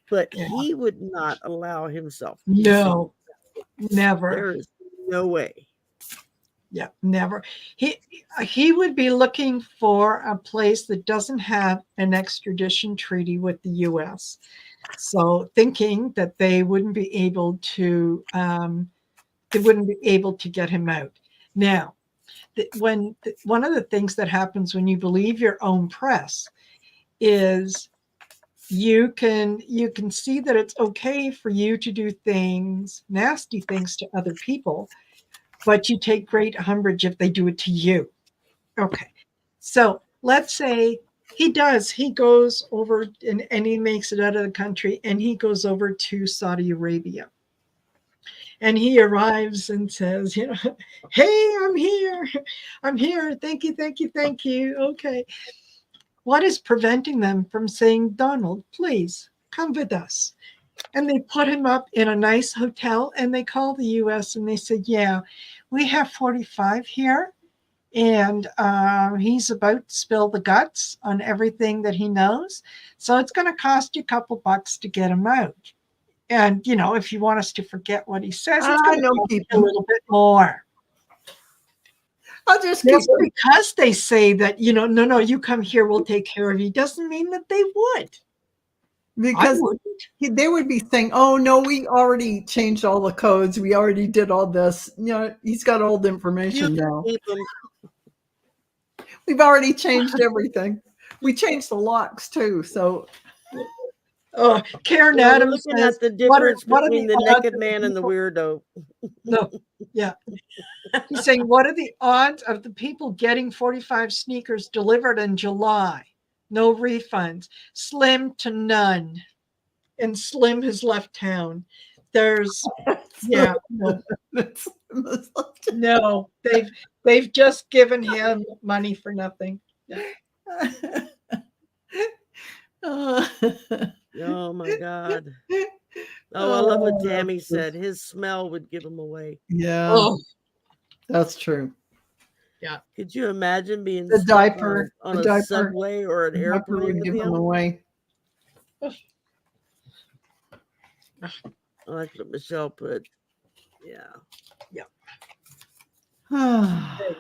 But he would not allow himself. No, never. There is no way. Yeah, never. He would be looking for a place that doesn't have an extradition treaty with the U.S. So thinking that they wouldn't be able to get him out. Now, one of the things that happens when you believe your own press is you can see that it's okay for you to do things, nasty things to other people, but you take great umbrage if they do it to you. Okay. So let's say he goes over and he makes it out of the country and he goes over to Saudi Arabia. And he arrives and says, hey, I'm here. I'm here. Thank you, thank you, thank you. Okay. What is preventing them from saying, Donald, please come with us? And they put him up in a nice hotel and they call the US and they said, yeah, we have 45 here. And he's about to spill the guts on everything that he knows. So it's going to cost you a couple bucks to get him out. And, if you want us to forget what he says, it's going to cost you a little bit more. I'll just Just because they say that, no, you come here, we'll take care of you, doesn't mean that they would. Because they would be saying, oh, no, we already changed all the codes. We already did all this. He's got old information now. We've already changed everything. We changed the locks too. So, Karen Adams looking at the difference between the naked man and the weirdo. No, yeah. He's saying, what are the odds of the people getting 45 sneakers delivered in July? No refunds. Slim to none. And Slim has left town. There's, yeah, no, they've just given him money for nothing. Oh my God. Oh, I love what Tammy said. His smell would give him away. Yeah, that's true. Yeah. Could you imagine being the diaper on a subway or an airplane would give him away? I like what Michelle put. Yeah.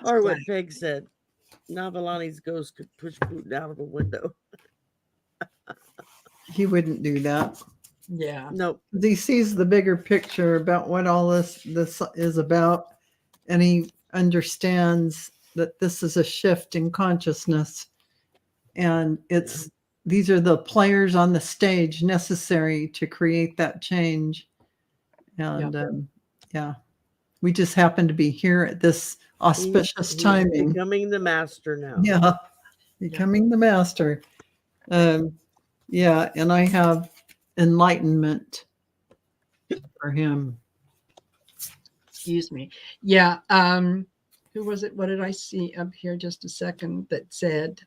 Or what Peg said. Navalani's ghost could push Putin out of a window. He wouldn't do that. Yeah. Nope. He sees the bigger picture about what all this is about, and he understands that this is a shift in consciousness, and these are the players on the stage necessary to create that change. And we just happen to be here at this auspicious timing. Becoming the master now. Yeah, becoming the master. Yeah, and I have enlightenment for him. Excuse me. Yeah. Who was it? What did I see up here? Just a second. That said,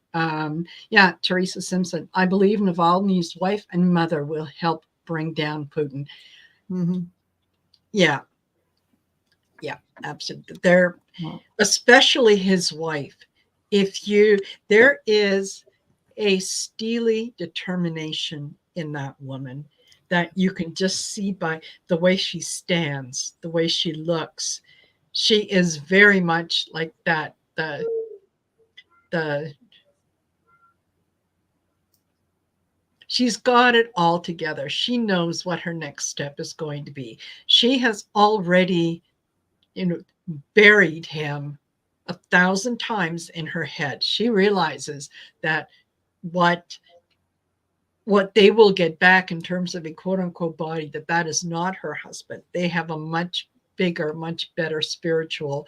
Teresa Simpson. I believe Navalny's wife and mother will help bring down Putin. Mm-hmm. Yeah, absolutely. Especially his wife. There is a steely determination in that woman that you can just see by the way she stands, the way she looks. She is very much like that. She's got it all together. She knows what her next step is going to be. She has already, buried him 1,000 times in her head. She realizes that what they will get back in terms of a quote unquote body, that is not her husband. They have a much bigger, much better spiritual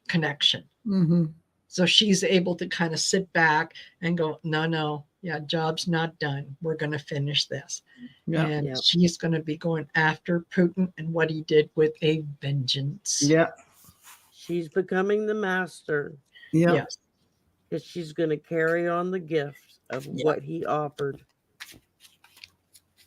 connection. Mm-hmm. So she's able to kind of sit back and go, no, job's not done. We're going to finish this. She's going to be going after Putin and what he did with a vengeance. Yeah. She's becoming the master. Yeah. Yes. Because she's going to carry on the gift of what he offered.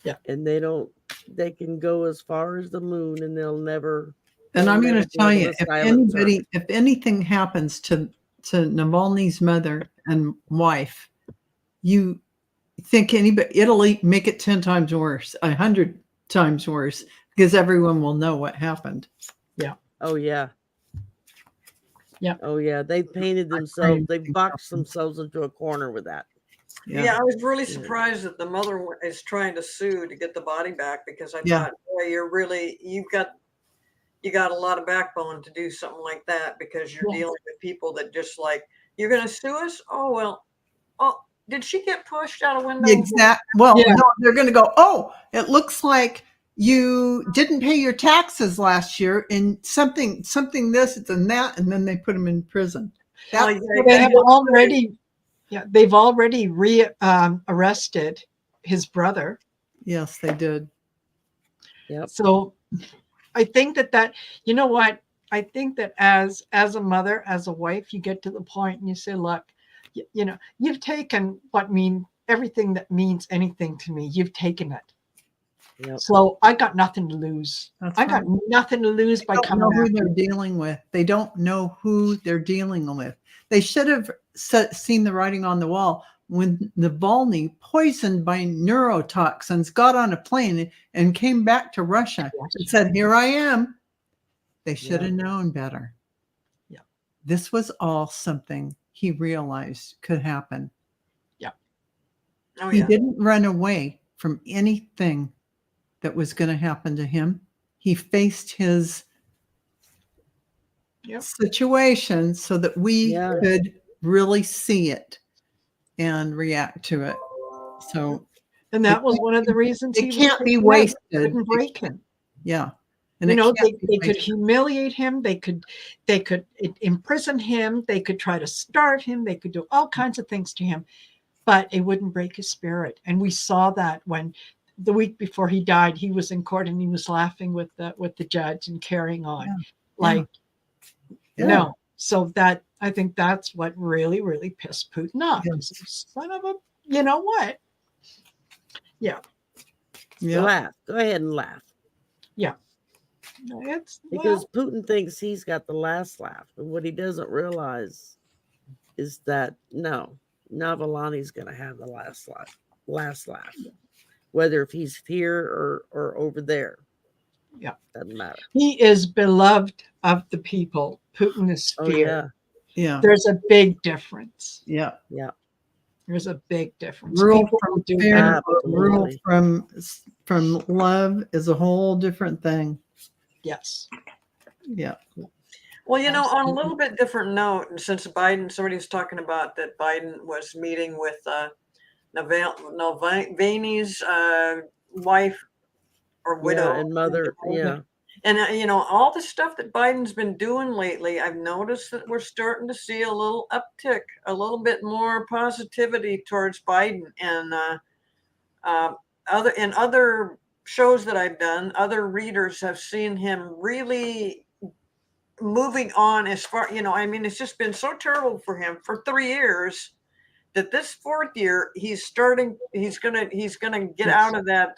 Yeah. And they can go as far as the moon and they'll never. And I'm going to tell you, if anything happens to Navalny's mother and wife, you think it'll make it 10 times worse, 100 times worse, because everyone will know what happened. Yeah. Oh, yeah. Yeah. Oh, yeah. They painted themselves. They boxed themselves into a corner with that. Yeah, I was really Yeah. surprised that the mother is trying to sue to get the body back, because I Yeah. thought, boy, you got a lot of backbone to do something like that, because you're Yes. dealing with people that just like, you're going to sue us? Oh, well, oh, did she get pushed out a window? Well, Yeah. no, they're going to go, oh, it looks like you didn't pay your taxes last year and something this and that, and then they put them in prison. Well, That's yeah, They have already, they've already arrested his brother. yes, they did. Yep. So I think that you know what? I think that as a mother, as a wife, you get to the point and you say, look, you know, you've taken everything that means anything to me. You've taken it. Yep. So I got nothing to lose. That's I got right. nothing to lose They by don't coming know who after they're you. dealing with. They don't know who they're dealing with. They should have seen the writing on the wall when Navalny, poisoned by neurotoxins, got on a plane and came back to Russia and said, "Here I am." They should have known better. Yeah. This was all something he realized could happen. Yeah. Oh, He yeah. didn't run away from anything that was going to happen to him. He faced his situation so that we could really see it and react to it. So, and that was one of the reasons it he can't was be taken out. wasted. Couldn't break him. Yeah. And You it know, can't be they could wasted. humiliate him. They could imprison him. They could try to starve him. They could do all kinds of things to him, but it wouldn't break his spirit. And we saw that when the week before he died, he was in court and he was laughing with the judge and carrying on. Yeah. Like, Yeah. no. So that, I think that's what really, really pissed Putin off. Yeah. Son of a, you know what? Yeah. Yeah. Laugh. Go ahead and laugh. Yeah. Because Putin thinks he's got the last laugh. And what he doesn't realize is that no, Navalny's going to have the last laugh. Whether if he's here or over there. Yeah. Doesn't matter. He is beloved of the people. Putin is feared. Oh, yeah. Yeah. There's a big difference. Yeah. Yeah. There's a big difference. Rule People from do fear, Absolutely. rule from love is a whole different thing. Yes. Yeah. Well, you know, on a Absolutely. little bit different note, and since somebody was talking about that Biden was meeting with Navalny's wife or widow Yeah, and mother. Yeah. And you know, all the stuff that Biden's been doing lately, I've noticed that we're starting to see a little uptick, a little bit more positivity towards Biden. And other shows that I've done, other readers have seen him really moving on as far, you know, I mean, it's just been so terrible for him for 3 years that this 4th year he's gonna get out of that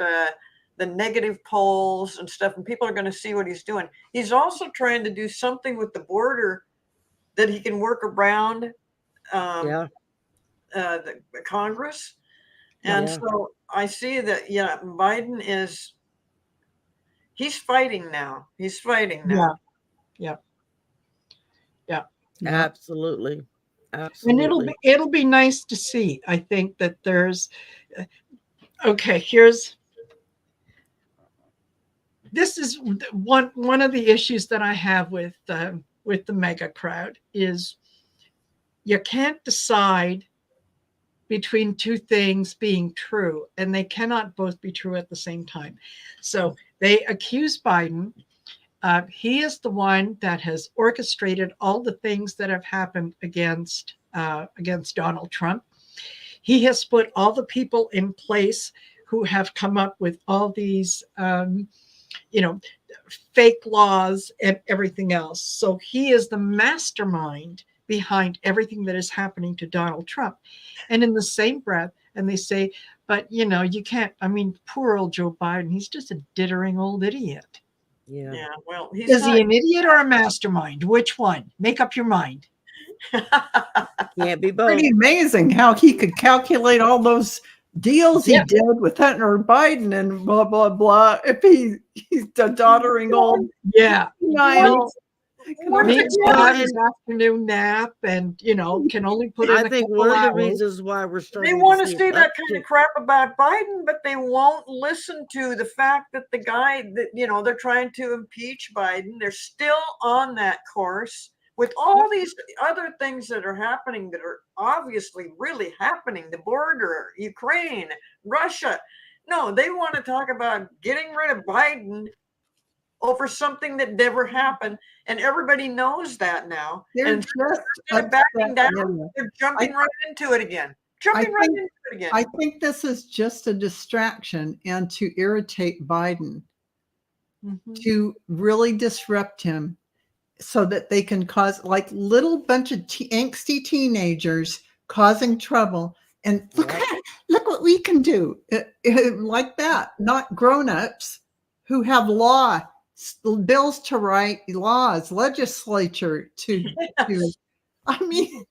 the negative polls and stuff, and people are going to see what he's doing. He's also trying to do something with the border that he can work around the Congress. And so I see that, Biden he's fighting now. He's fighting now. Yeah. Absolutely. Absolutely. And it'll be nice to see. I think that there's okay, this is one of the issues that I have with the mega crowd is you can't decide between two things being true, and they cannot both be true at the same time. So they accuse Biden. He is the one that has orchestrated all the things that have happened against Donald Trump. He has put all the people in place who have come up with all these fake laws and everything else. So he is the mastermind behind everything that is happening to Donald Trump. And in the same breath, and they say, but you can't, I mean, poor old Joe Biden, he's just a dithering old idiot. Yeah. Well, is he an idiot or a mastermind? Which one? Make up your mind. Can't be both. Pretty amazing how he could calculate all those deals he did with Hunter Biden and blah blah blah. If he's a doddering old Can What only- Needs to Well, have his and afternoon nap, and can only put in I a think couple one of the hours. reasons why we're They starting want to to see say an that kind uptick. of crap about Biden, but they won't listen to the fact that the guy that, they're trying to impeach Biden. They're still on that course with all these other things that are happening that are obviously really happening. The border, Ukraine, Russia. No, they want to talk about getting rid of Biden over something that never happened. And everybody knows that now. They're And just instead of backing upset. down, Yeah. they're jumping right into it again. Jumping right think- into it again. I think this is just a distraction and to irritate Biden, Mhm. to really disrupt him so that they can cause like little bunch of angsty teenagers causing trouble. And look, Yep. look what we can do like that, not grown-ups who have bills to write, laws, legislature to I mean,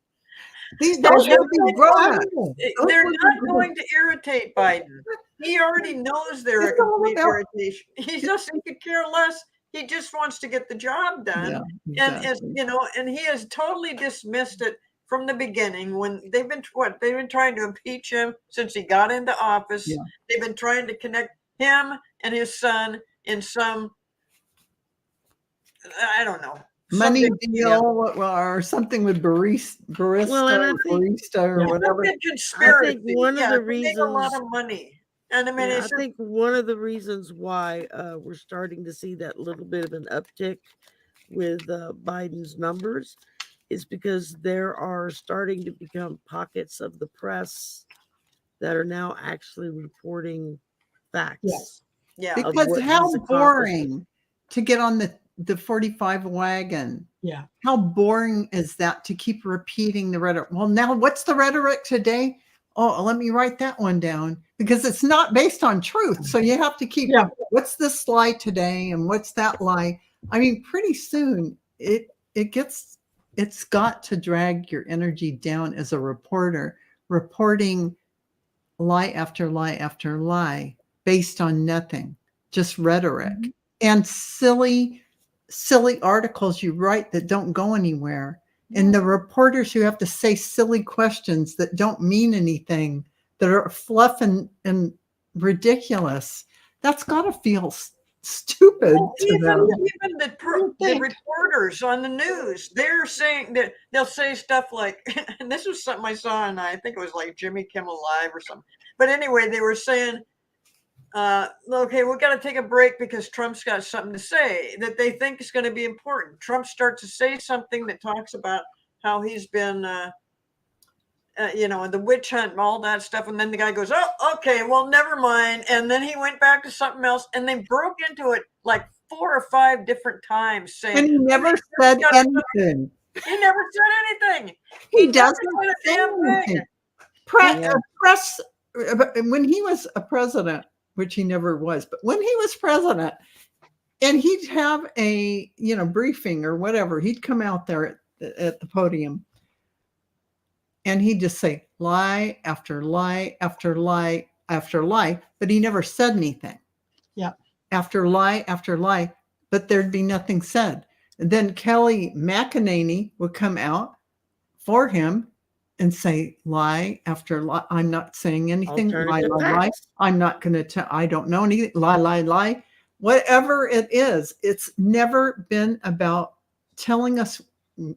these Those should would be be grown-ups. wonderful. They're not going to irritate Biden. He already knows they're a It's all complete about- irritation. He could care less. He just wants to get the job done. Yeah, And as exactly. and he has totally dismissed it from the beginning when they've been trying to impeach him since he got into office. Yeah. They've been trying to connect him and his son in some, I don't know, Money some big deal or something with barista, Well, and I think barista or Yeah. whatever. big conspiracy. one of the to make a lot reasons- of money. And I mean, Yeah, I it's just, think one of the reasons why we're starting to see that little bit of an uptick with Biden's numbers is because there are starting to become pockets of the press that are now actually reporting facts. Yes. yeah. Of Because what how he's accomplished. boring to get on the 45 wagon. Yeah. How boring is that to keep repeating the rhetoric? Well, now what's the rhetoric today? Oh, let me write that one down because it's not based on truth. So you have to keep, Yeah. what's this lie today and what's that lie? I mean, pretty soon it's got to drag your energy down as a reporter, reporting lie after lie after lie based on nothing, just rhetoric and silly articles you write that don't go anywhere. And the reporters who have to say silly questions that don't mean anything, that are fluff and ridiculous, that's got to feel stupid Well, to them. even the reporters on the news, they're saying that they'll say stuff like, and this was something I saw on, I think it was like Jimmy Kimmel Live or something. But anyway, they were saying, okay, we've got to take a break because Trump's got something to say that they think is going to be important. Trump starts to say something that talks about how he's been, the witch hunt and all that stuff. And then the guy goes, oh, okay, well, never mind. And then he went back to something else and they broke into it like 4 or 5 different times saying, And he never said anything. He never said anything. He never doesn't said a say damn thing. anything. Press, Yeah. when he was a president, which he never was, but when he was president, and he'd have a briefing or whatever, he'd come out there at the podium, and he'd just say lie after lie after lie after lie, but he never said anything. Yeah. After lie after lie, but there'd be nothing said. And then Kelly McEnany would come out for him and say lie after lie. I'm not saying anything. Lie, Alternative lie, lie. facts. I'm not going to tell. I don't know anything. Lie, lie, lie. Whatever it is, it's never been about telling us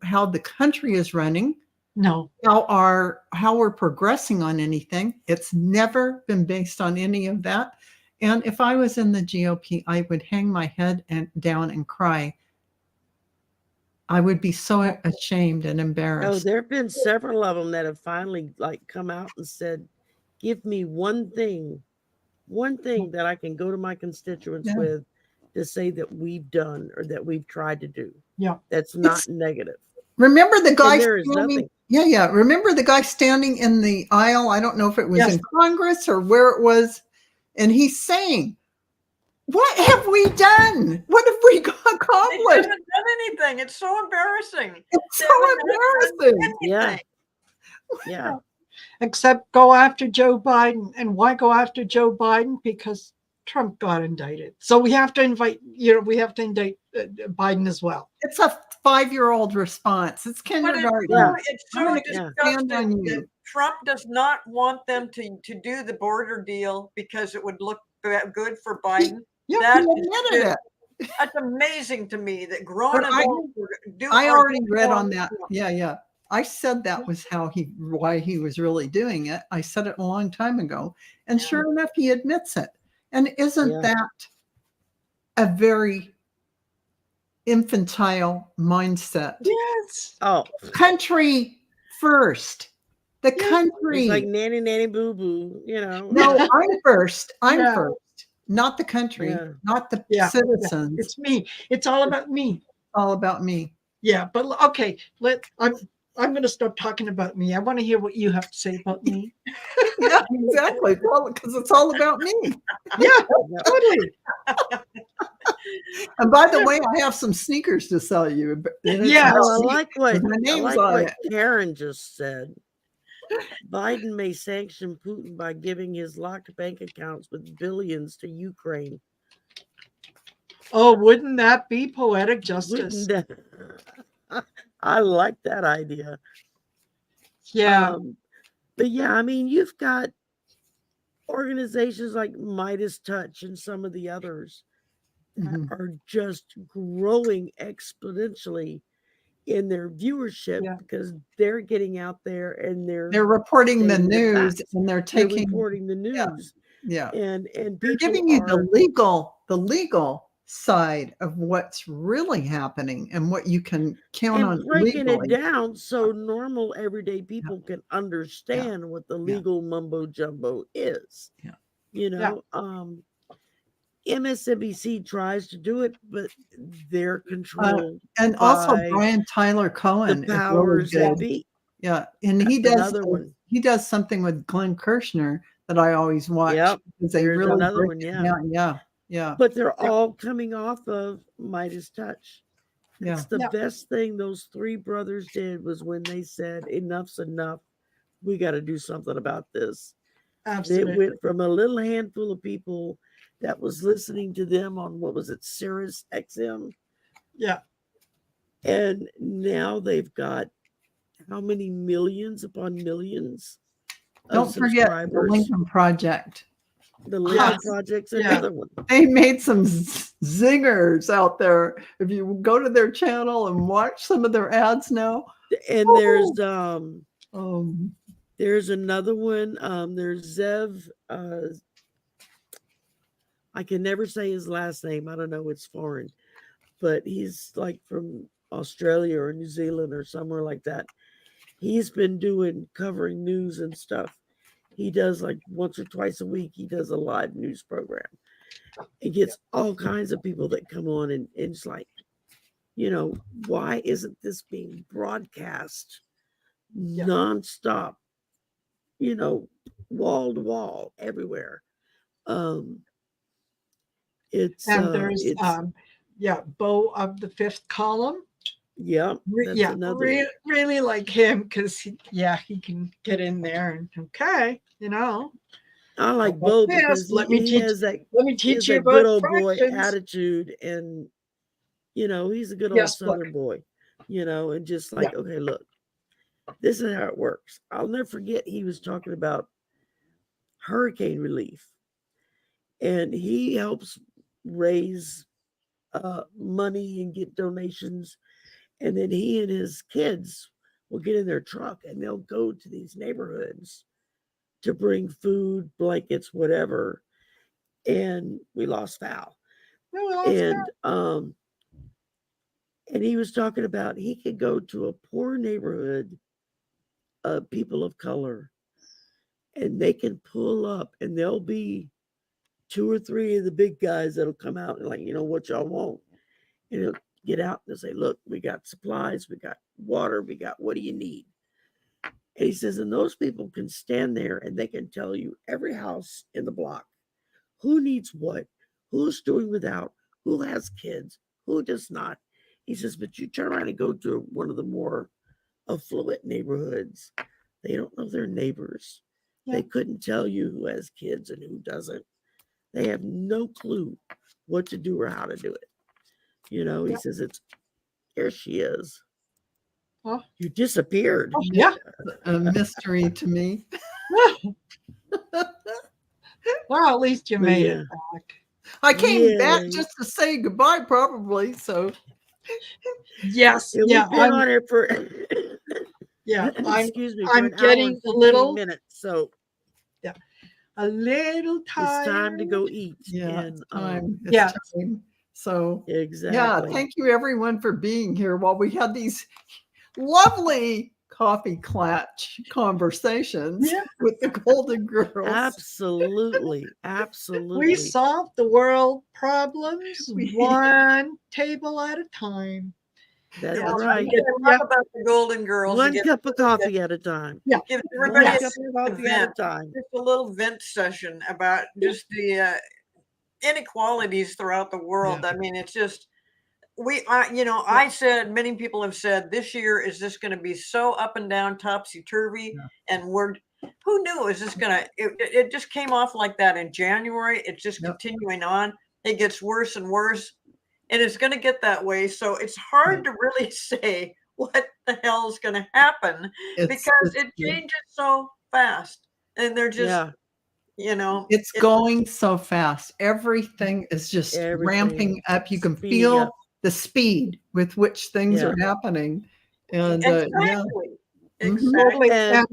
how the country is running, No. how we're progressing on anything. It's never been based on any of that. And if I was in the GOP, I would hang my head down and cry. I would be so ashamed and Oh, embarrassed. there have been several of them that have finally come out and said, give me one thing that I can go to my constituents Yeah. with to say that we've done or that we've tried to do. Yeah. That's not negative. Remember the guy And there is standing? nothing. Yeah. Remember the guy standing in the aisle? I don't know if it was Yes. in Congress or where it was. And he's saying, what have we done? What have we They accomplished? haven't done anything. It's so embarrassing. It's They so haven't done embarrassing. Yeah. anything. Yeah. Except go after Joe Biden. And why go after Joe Biden? Because Trump got indicted. So we have to indict Biden as well. It's a 5-year-old response. It's But it's kindergarten. Yeah. it's I'm so gonna Yeah. stand on disgusting you. that Trump does not want them to do the border deal because it would look good for Biden. Yeah, That he is admitted just, it. that's amazing to me that grown But I- adults do. I are already doing read more- on that. Yeah. I said that was why he was really doing it. I said it a long time ago. And Yeah. sure enough, he admits it. And isn't Yeah. that a very infantile mindset? Yes. Oh, Country first. The Yeah. country. it's like nanny, nanny, boo, boo. You know. No, I'm first. I'm Yeah. first. Not the country, Yeah. not the Yeah. citizens. It's me. It's all about me. all about me. Yeah, but okay, I'm going to stop talking about me. I want to hear what you have to say about me. Yeah, exactly. Well, because it's all about me. Yeah, Yeah. totally. And by the way, I have some sneakers to sell you. And it's Yeah. Well, I my like what name's on it. Karen just said. Biden may sanction Putin by giving his locked bank accounts with billions to Ukraine. Oh, wouldn't that be poetic justice? Wouldn't that? I like that idea. Yeah. But yeah, I mean, you've got organizations like Midas Touch and some of the others that Mhm. are just growing exponentially in their viewership Yeah. because they're getting out there and They're reporting the saying the news facts. and they're they're taking reporting the news. yeah. And They're people giving you are the legal side of what's really happening and what you can count on and breaking legally. it down so normal everyday people can understand what the legal mumbo jumbo is. Yeah. You know, MSNBC tries to do it, but they're controlled And also by Brian Tyler the Cohen is really powers that good. be. Yeah. And he That's does another one. he does something with Glenn Kirshner that I always watch Yep. because they There's really another break one, it yeah. down. Yeah. But they're all coming off of Midas Touch. Yeah. It's the Yeah. best thing those three brothers did was when they said, enough's enough. We got to do something about this. And it Absolutely. went from a little handful of people that was listening to them on, what was it, Sirius XM? Yeah. And now they've got how many millions upon millions of Don't forget the subscribers? Lincoln Project. The Lincoln Yes. Project's Yeah. another one. They made some zingers out there. If you go to their channel and watch some of their ads now, And there's another one. There's Zev. I can never say his last name. I don't know. It's foreign, but he's like from Australia or New Zealand or somewhere like that. He's been covering news and stuff. He does like once or twice a week. He does a live news program. It gets all kinds of people that come on and it's like, you know, why isn't this being broadcast nonstop? You know, wall to wall everywhere. It's And there's Bo of the Fifth Column. yeah, that's another one. Really like him because he can get in there and you know. I like How Bo about this? because Let me he teach- has that Let me he teach has you that about good old boy fractions. attitude, and you know he's a good old Yes, look. Southern boy, you know, and just like okay, look, this is how it works. I'll never forget he was talking about hurricane relief, and he helps raise money and get donations, and then he and his kids will get in their truck and they'll go to these neighborhoods to bring food, blankets, whatever. And we lost Val. And he was talking about he could go to a poor neighborhood of people of color and they can pull up and there'll be 2 or 3 of the big guys that'll come out and like, you know, what y'all want? And he'll get out and say, look, we got supplies, we got water, we got, what do you need? And he says, and those people can stand there and they can tell you every house in the block, who needs what, who's doing without, who has kids, who does not. He says, but you turn around and go to one of the more affluent neighborhoods. They don't know their neighbors. Yeah. They couldn't tell you who has kids and who doesn't. They have no clue what to do or how to do it. He says, "It's here she is. Oh. You disappeared." Oh, yeah. A mystery to me. Well, at least you But made yeah. it back. I came back Yay. just to say goodbye, probably. So Yes. Yeah, Yeah. we've been on here for Yeah. excuse me, for I'm an hour getting and a 15 little minutes. So a little it's time to tired. go eat. yeah, And it's time. It's yeah. time. So yeah, exactly. thank you everyone for being here while we had these lovely coffee Klatch conversations Yeah. with the Golden Girls. Absolutely. We Absolutely. solve the world problems We- one table at a time. That's Yeah, right. I love about the Golden Girls. One cup of coffee at a time. Yeah. Give One everybody cup of coffee at a time. just a little vent session about just the inequalities throughout the world. I mean, it's just I said, many people have said this year is just going to be so up and down, topsy turvy, and who knew is this going to? It just came off like that in January. It's just continuing on. It gets worse and worse, and it's going to get that way. So it's hard to really say what the hell is going to happen because it changes so fast, and they're just it's going so fast. Everything is just ramping up. You can feel the speed with which things are happening. And exactly. And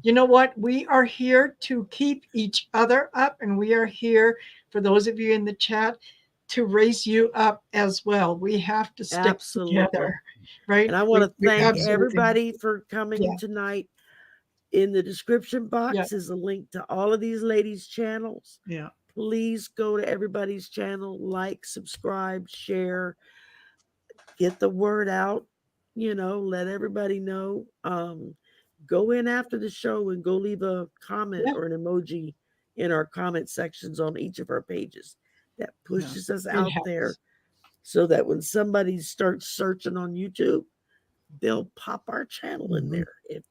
you know what? We are here to keep each other up, and we are here for those of you in the chat to raise you up as well. We have to stick together, right? And I want to thank everybody for coming tonight. In the description box is a link to all of these ladies' channels. Yeah. Please go to everybody's channel, like, subscribe, share, get the word out, let everybody know. Go in after the show and go leave a comment or an emoji in our comment sections on each of our pages. That pushes us out there so that when somebody starts searching on YouTube, they'll pop our channel in there, if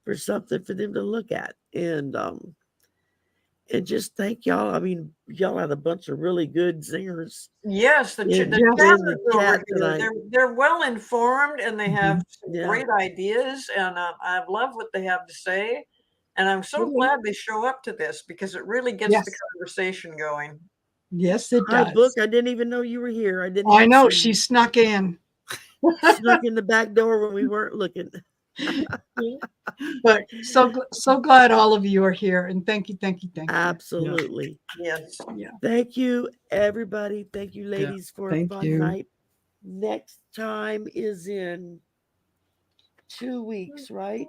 for something for them to look at. And just thank y'all. I mean, y'all had a bunch of really good singers. Yes, the chat tonight. They're well informed and they have some great ideas, and I love what they have to say. And I'm so glad they show up to this because it really gets the conversation going. Yes, it Hi, does. Book. I didn't even know you were here. I know she snuck in. Snuck in the back door when we weren't looking. But so glad all of you are here, and thank you. Absolutely. Yes. Yeah. Thank you, everybody. Thank you, ladies, for a fun night. Next time is in 2 weeks, right?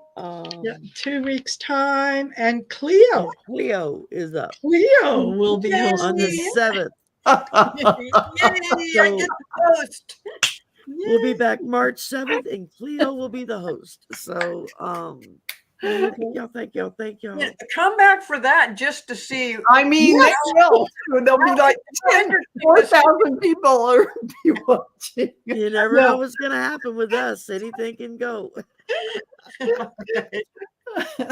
2 weeks time, and Cleo is up. Cleo will be on the 7th. Yay, I get the host. We'll be back March 7th, and Cleo will be the host. So, thank y'all. Yeah, come back for that just to see. I mean, they will. There'll be like 4,000 people or be watching. You never know what's going to happen with us. Anything can go. All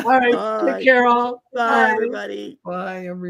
right. Take care, all. Bye, everybody. Bye, everyone.